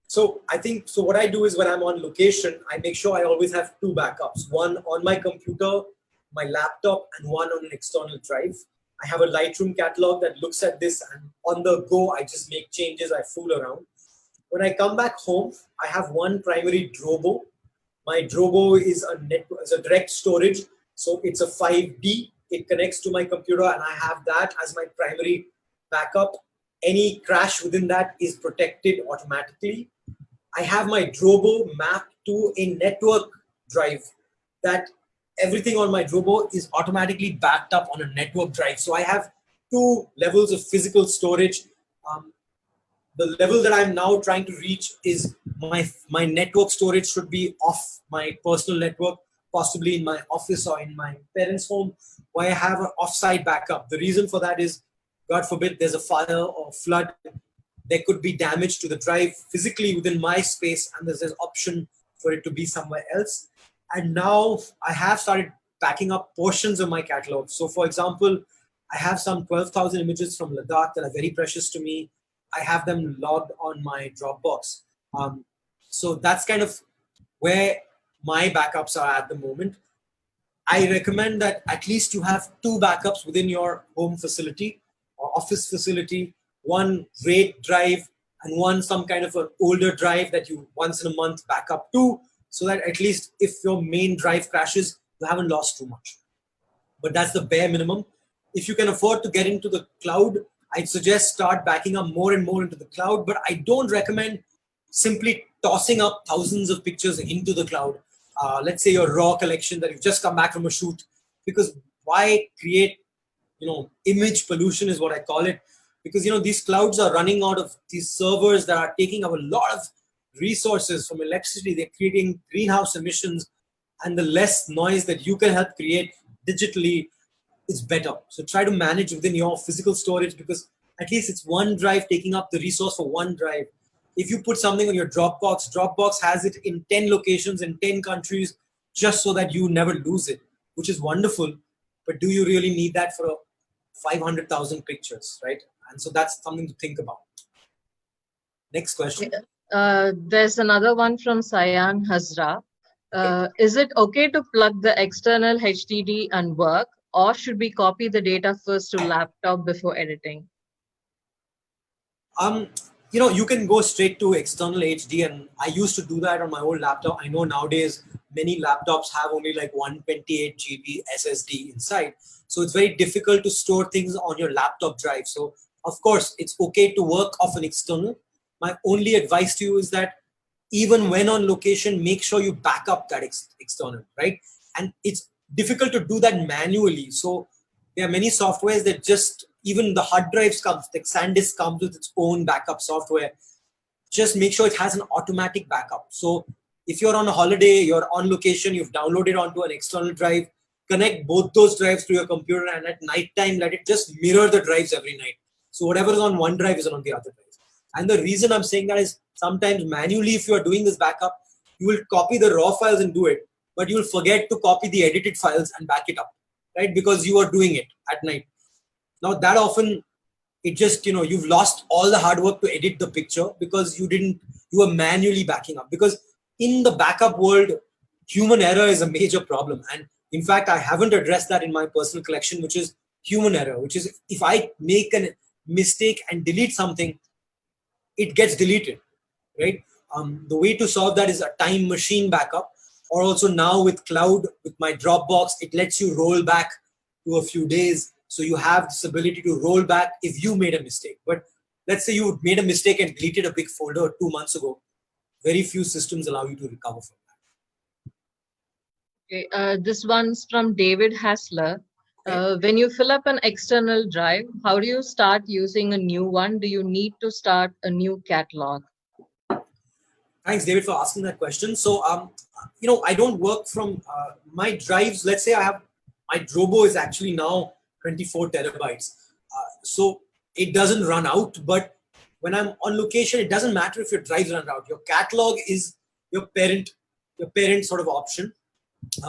So I think, what I do is when I'm on location, I make sure I always have 2 backups. One on my computer my laptop and one on an external drive. I have a Lightroom catalog that looks at this, and on the go, I just make changes, I fool around. When I come back home, I have one primary Drobo. My Drobo is a direct storage, so it's a 5D. It connects to my computer, and I have that as my primary backup. Any crash within that is protected automatically. I have my Drobo mapped to a network drive that everything on my Drobo is automatically backed up on a network drive. So I have two levels of physical storage. The level that I'm now trying to reach is my network storage should be off my personal network, possibly in my office or in my parents' home, where I have an offsite backup. The reason for that is, God forbid, there's a fire or flood. There could be damage to the drive physically within my space, and there's an option for it to be somewhere else. And now I have started backing up portions of my catalog. So for example, I have some 12,000 images from Ladakh that are very precious to me. I have them logged on my Dropbox. So that's kind of where my backups are at the moment. I recommend that at least you have two backups within your home facility or office facility, one RAID drive and one some kind of an older drive that you once in a month back up to, so that at least if your main drive crashes, you haven't lost too much. But that's the bare minimum. If you can afford to get into the cloud, I'd suggest start backing up more and more into the cloud, but I don't recommend simply tossing up thousands of pictures into the cloud. Let's say your raw collection that you've just come back from a shoot, because why create, image pollution is what I call it, because, these clouds are running out of these servers that are taking up a lot of resources from electricity. They're creating greenhouse emissions, and the less noise that you can help create digitally is better. So try to manage within your physical storage, because at least it's one drive taking up the resource for one drive. If you put something on your Dropbox, Dropbox has it in 10 locations in 10 countries just so that you never lose it, which is wonderful. But do you really need that for 500,000 pictures, right? And so that's something to think about. Next question. There's another one from Sayan Hazra. Is it okay to plug the external HDD and work, or should we copy the data first to laptop before editing? You can go straight to external HD, and I used to do that on my old laptop. I know nowadays many laptops have only like 128 GB SSD inside. So it's very difficult to store things on your laptop drive. So of course, it's okay to work off an external. My only advice to you is that even when on location, make sure you back up that external, right? And it's difficult to do that manually. So there are many softwares that just, even the hard drives comes, like SanDisk comes with its own backup software. Just make sure it has an automatic backup. So if you're on a holiday, you're on location, you've downloaded onto an external drive, connect both those drives to your computer, and at night time, let it just mirror the drives every night. So whatever is on one drive is on the other drive. And the reason I'm saying that is sometimes manually, if you are doing this backup, you will copy the raw files and do it, but you will forget to copy the edited files and back it up, right? Because you are doing it at night. Now that often, it just, you've lost all the hard work to edit the picture because you were manually backing up. Because in the backup world, human error is a major problem. And in fact, I haven't addressed that in my personal collection, which is human error, which is if I make a mistake and delete something, it gets deleted, right? The way to solve that is a time machine backup, or also now with cloud, with my Dropbox, it lets you roll back to a few days. So you have this ability to roll back if you made a mistake. But let's say you made a mistake and deleted a big folder 2 months ago. Very few systems allow you to recover from that. Okay, this one's from David Hassler. When you fill up an external drive, how do you start using a new one? Do you need to start a new catalog? Thanks, David, for asking that question. So, I don't work from my drives. Let's say I have my Drobo is actually now 24 terabytes. So it doesn't run out. But when I'm on location, it doesn't matter if your drives run out. Your catalog is your parent sort of option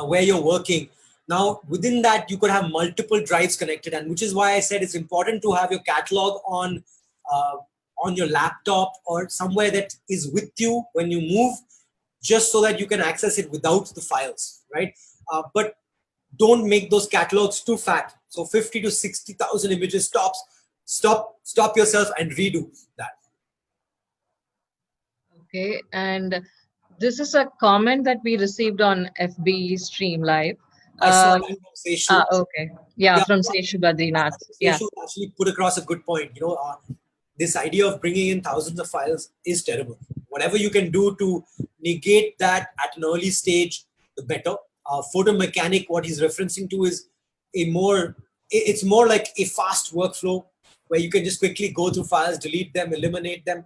where you're working. Now, within that, you could have multiple drives connected, and which is why I said it's important to have your catalog on your laptop or somewhere that is with you when you move, just so that you can access it without the files, right? But don't make those catalogs too fat. So 50 to 60,000 images tops. Stop yourself and redo that. Okay, and this is a comment that we received on FB Stream Live. I saw that from Seshu. Okay. Yeah, Yeah, from Seshu Badrinath. Yeah. Seshu actually put across a good point. This idea of bringing in thousands of files is terrible. Whatever you can do to negate that at an early stage, the better. Photo mechanic, what he's referencing to is it's more like a fast workflow where you can just quickly go through files, delete them, eliminate them.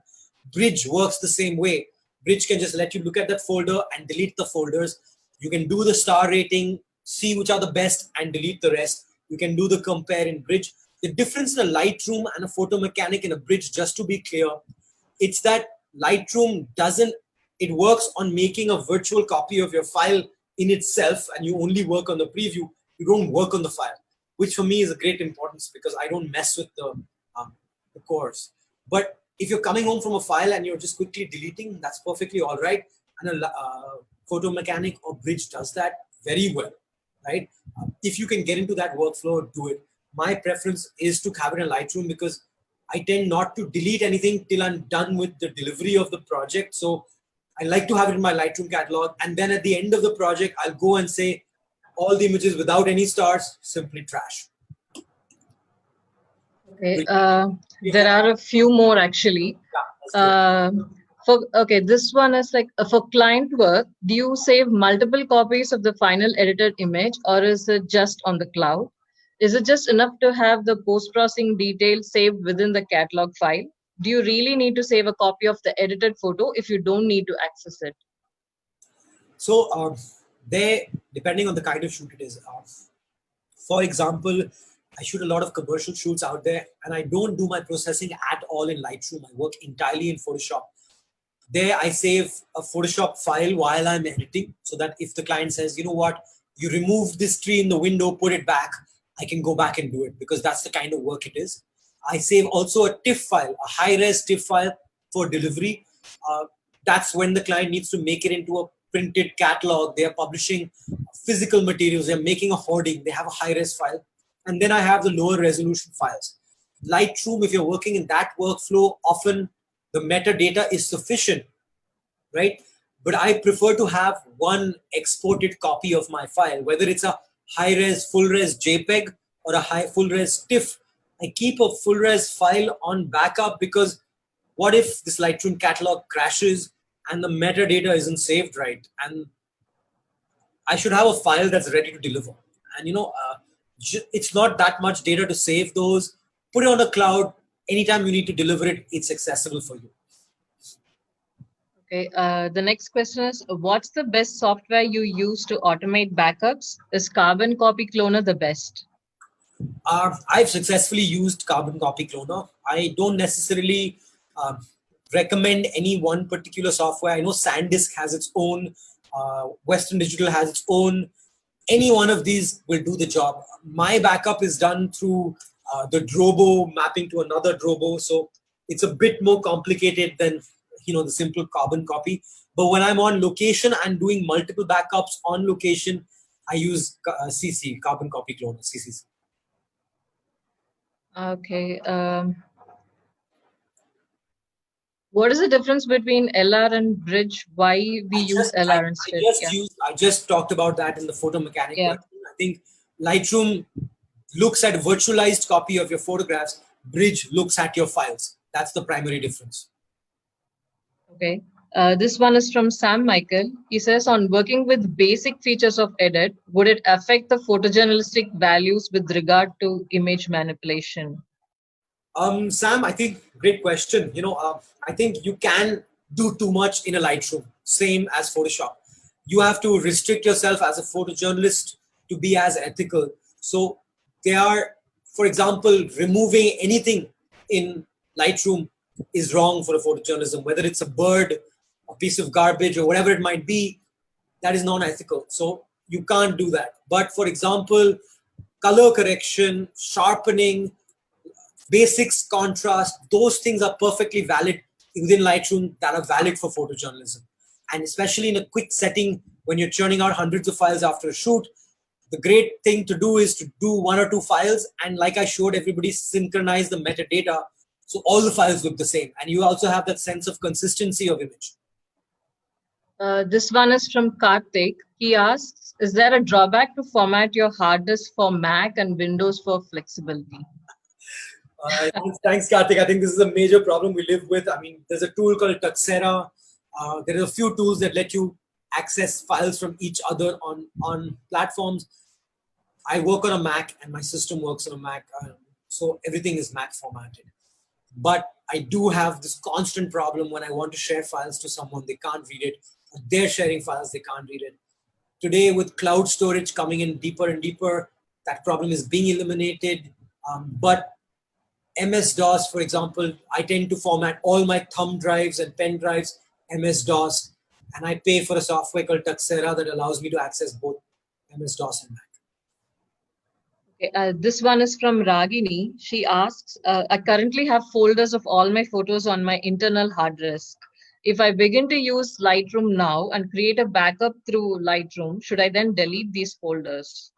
Bridge works the same way. Bridge can just let you look at that folder and delete the folders. You can do the star rating, see which are the best and delete the rest. You can do the compare in Bridge. The difference in a Lightroom and a photo mechanic in a Bridge, just to be clear, it's that Lightroom it works on making a virtual copy of your file in itself, and you only work on the preview. You don't work on the file, which for me is a great importance because I don't mess with the cores. But if you're coming home from a file and you're just quickly deleting, that's perfectly all right. And a photo mechanic or Bridge does that very well, right? If you can get into that workflow, do it. My preference is to have it in Lightroom because I tend not to delete anything till I'm done with the delivery of the project. So I like to have it in my Lightroom catalog. And then at the end of the project, I'll go and say all the images without any stars, simply trash. Okay. There are a few more actually. This one is like for client work, do you save multiple copies of the final edited image or is it just on the cloud? Is it just enough to have the post-processing details saved within the catalog file? Do you really need to save a copy of the edited photo if you don't need to access it? So depending on the kind of shoot it is. For example, I shoot a lot of commercial shoots out there and I don't do my processing at all in Lightroom. I work entirely in Photoshop. There I save a Photoshop file while I'm editing so that if the client says, you know what, you removed this tree in the window, put it back, I can go back and do it because that's the kind of work it is. I save also a TIFF file, a high-res TIFF file for delivery. That's when the client needs to make it into a printed catalog. They are publishing physical materials. They're making a hoarding. They have a high-res file. And then I have the lower resolution files. Lightroom, if you're working in that workflow, often the metadata is sufficient, right? But I prefer to have one exported copy of my file, whether it's a high-res, full-res JPEG or a full-res TIFF. I keep a full-res file on backup because what if this Lightroom catalog crashes and the metadata isn't saved right? And I should have a file that's ready to deliver. And it's not that much data to save those. Put it on the cloud. Anytime you need to deliver it, it's accessible for you. Okay. The next question is, what's the best software you use to automate backups? Is Carbon Copy Cloner the best? I've successfully used Carbon Copy Cloner. I don't necessarily recommend any one particular software. I know SanDisk has its own. Western Digital has its own. Any one of these will do the job. My backup is done through the Drobo mapping to another Drobo. So it's a bit more complicated than the simple carbon copy. But when I'm on location and doing multiple backups on location, I use CC, Carbon Copy Cloner, CCC. Okay. What is the difference between LR and Bridge? Why we use LR instead? I just talked about that in the photo mechanic. Yeah. I think Lightroom looks at a virtualized copy of your photographs. Bridge looks at your files. That's the primary difference. Okay. This one is from Sam Michael. He says, on working with basic features of edit, would it affect the photojournalistic values with regard to image manipulation? Sam, I think great question. I think you can do too much in a Lightroom, same as Photoshop. You have to restrict yourself as a photojournalist to be as ethical. So they are, for example, removing anything in Lightroom is wrong for a photojournalism, whether it's a bird, a piece of garbage, or whatever it might be, that is non-ethical. So you can't do that. But for example, color correction, sharpening, basics, contrast, those things are perfectly valid within Lightroom that are valid for photojournalism. And especially in a quick setting, when you're churning out hundreds of files after a shoot, the great thing to do is to do 1 or 2 files, and like I showed everybody, synchronize the metadata so all the files look the same, and you also have that sense of consistency of image. This one is from Karthik. He asks, is there a drawback to format your hard disk for Mac and Windows for flexibility? Thanks, Karthik. I think this is a major problem we live with. I mean, there's a tool called Tuxera. There are a few tools that let you access files from each other on platforms. I work on a Mac and my system works on a Mac, so everything is Mac formatted. But I do have this constant problem when I want to share files to someone, they can't read it. They're sharing files, they can't read it. Today, with cloud storage coming in deeper and deeper, that problem is being eliminated. But MS-DOS, for example, I tend to format all my thumb drives and pen drives MS-DOS, and I pay for a software called Tuxera that allows me to access both MS-DOS and Mac. Okay, this one is from Ragini. She asks, I currently have folders of all my photos on my internal hard disk. If I begin to use Lightroom now and create a backup through Lightroom, should I then delete these folders?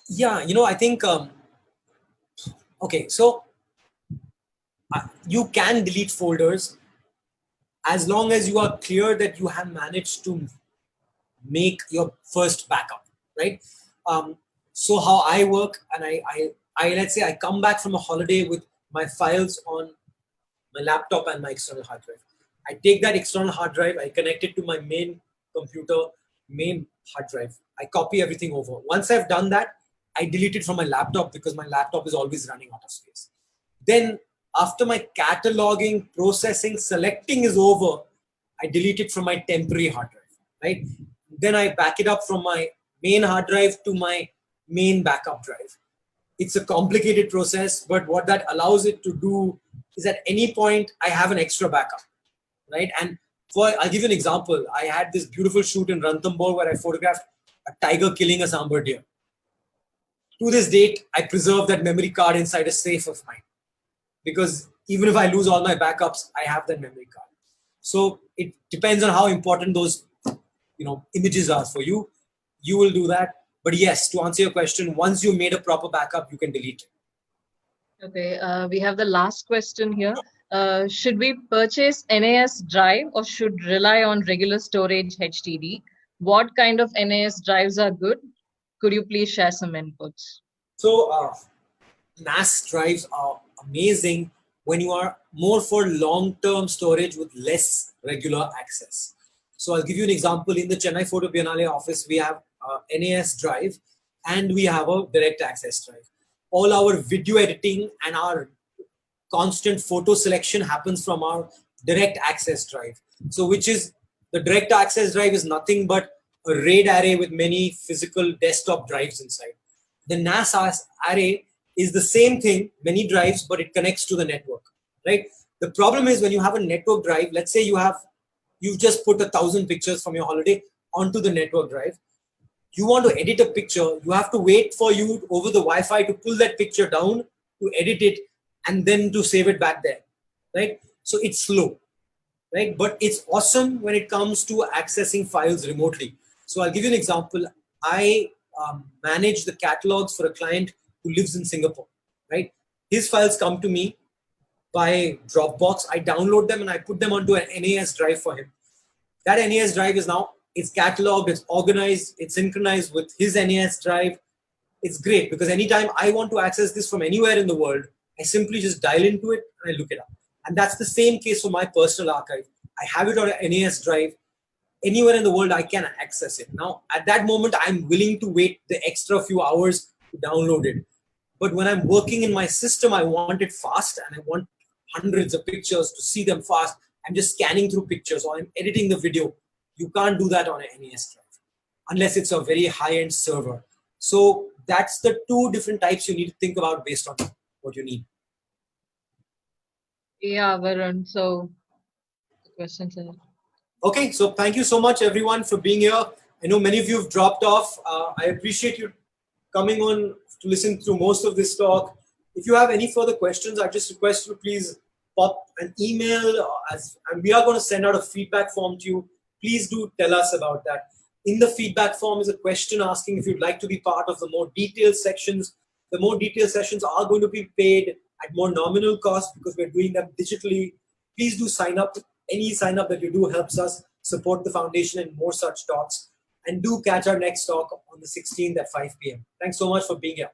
Yeah, I think, okay, so you can delete folders as long as you are clear that you have managed to make your first backup, right? So how I work, and I let's say I come back from a holiday with my files on my laptop and my external hard drive. I take that external hard drive, I connect it to my main computer, main hard drive. I copy everything over. Once I've done that, I delete it from my laptop because my laptop is always running out of space. Then after my cataloging, processing, selecting is over, I delete it from my temporary hard drive, right? Then I back it up from my main hard drive to my main backup drive. It's a complicated process, but what that allows it to do is at any point I have an extra backup, right? And I'll give you an example. I had this beautiful shoot in Ranthambore where I photographed a tiger killing a sambar deer. To this date, I preserve that memory card inside a safe of mine because even if I lose all my backups, I have that memory card. So it depends on how important those images are for you. You will do that. But yes, to answer your question, once you made a proper backup, you can delete it. Okay, we have the last question here. Should we purchase NAS drive or should rely on regular storage HDD? What kind of NAS drives are good? Could you please share some inputs? So NAS drives are amazing when you are more for long-term storage with less regular access. So I'll give you an example. In the Chennai Photo Biennale office, we have NAS drive and we have a direct access drive. All our video editing and our constant photo selection happens from our direct access drive. So which is, the direct access drive is nothing but a RAID array with many physical desktop drives inside. The NAS array is the same thing, many drives, but it connects to the network, right? The problem is when you have a network drive, let's say you've just put 1,000 pictures from your holiday onto the network drive. You want to edit a picture, you have to wait for you over the Wi-Fi to pull that picture down, to edit it, and then to save it back there, right? So it's slow, right? But it's awesome when it comes to accessing files remotely. So I'll give you an example. I manage the catalogs for a client who lives in Singapore, right? His files come to me by Dropbox. I download them and I put them onto an NAS drive for him. That NAS drive is now, it's cataloged, it's organized, it's synchronized with his NAS drive. It's great because anytime I want to access this from anywhere in the world, I simply just dial into it and I look it up. And that's the same case for my personal archive. I have it on an NAS drive. Anywhere in the world, I can access it. Now, at that moment, I'm willing to wait the extra few hours to download it. But when I'm working in my system, I want it fast and I want hundreds of pictures to see them fast. I'm just scanning through pictures or I'm editing the video. You can't do that on an NAS drive unless it's a very high-end server. So that's the two different types you need to think about based on what you need. Yeah, Varun. So, questions. Okay, so thank you so much, everyone, for being here. I know many of you have dropped off. I appreciate you coming on to listen to most of this talk. If you have any further questions, I just request you to please pop an email, and we are going to send out a feedback form to you. Please do tell us about that. In the feedback form is a question asking if you'd like to be part of the more detailed sections. The more detailed sessions are going to be paid at more nominal cost because we're doing them digitally. Please do sign up. Any sign up that you do helps us support the foundation and more such talks. And do catch our next talk on the 16th at 5 p.m. Thanks so much for being here.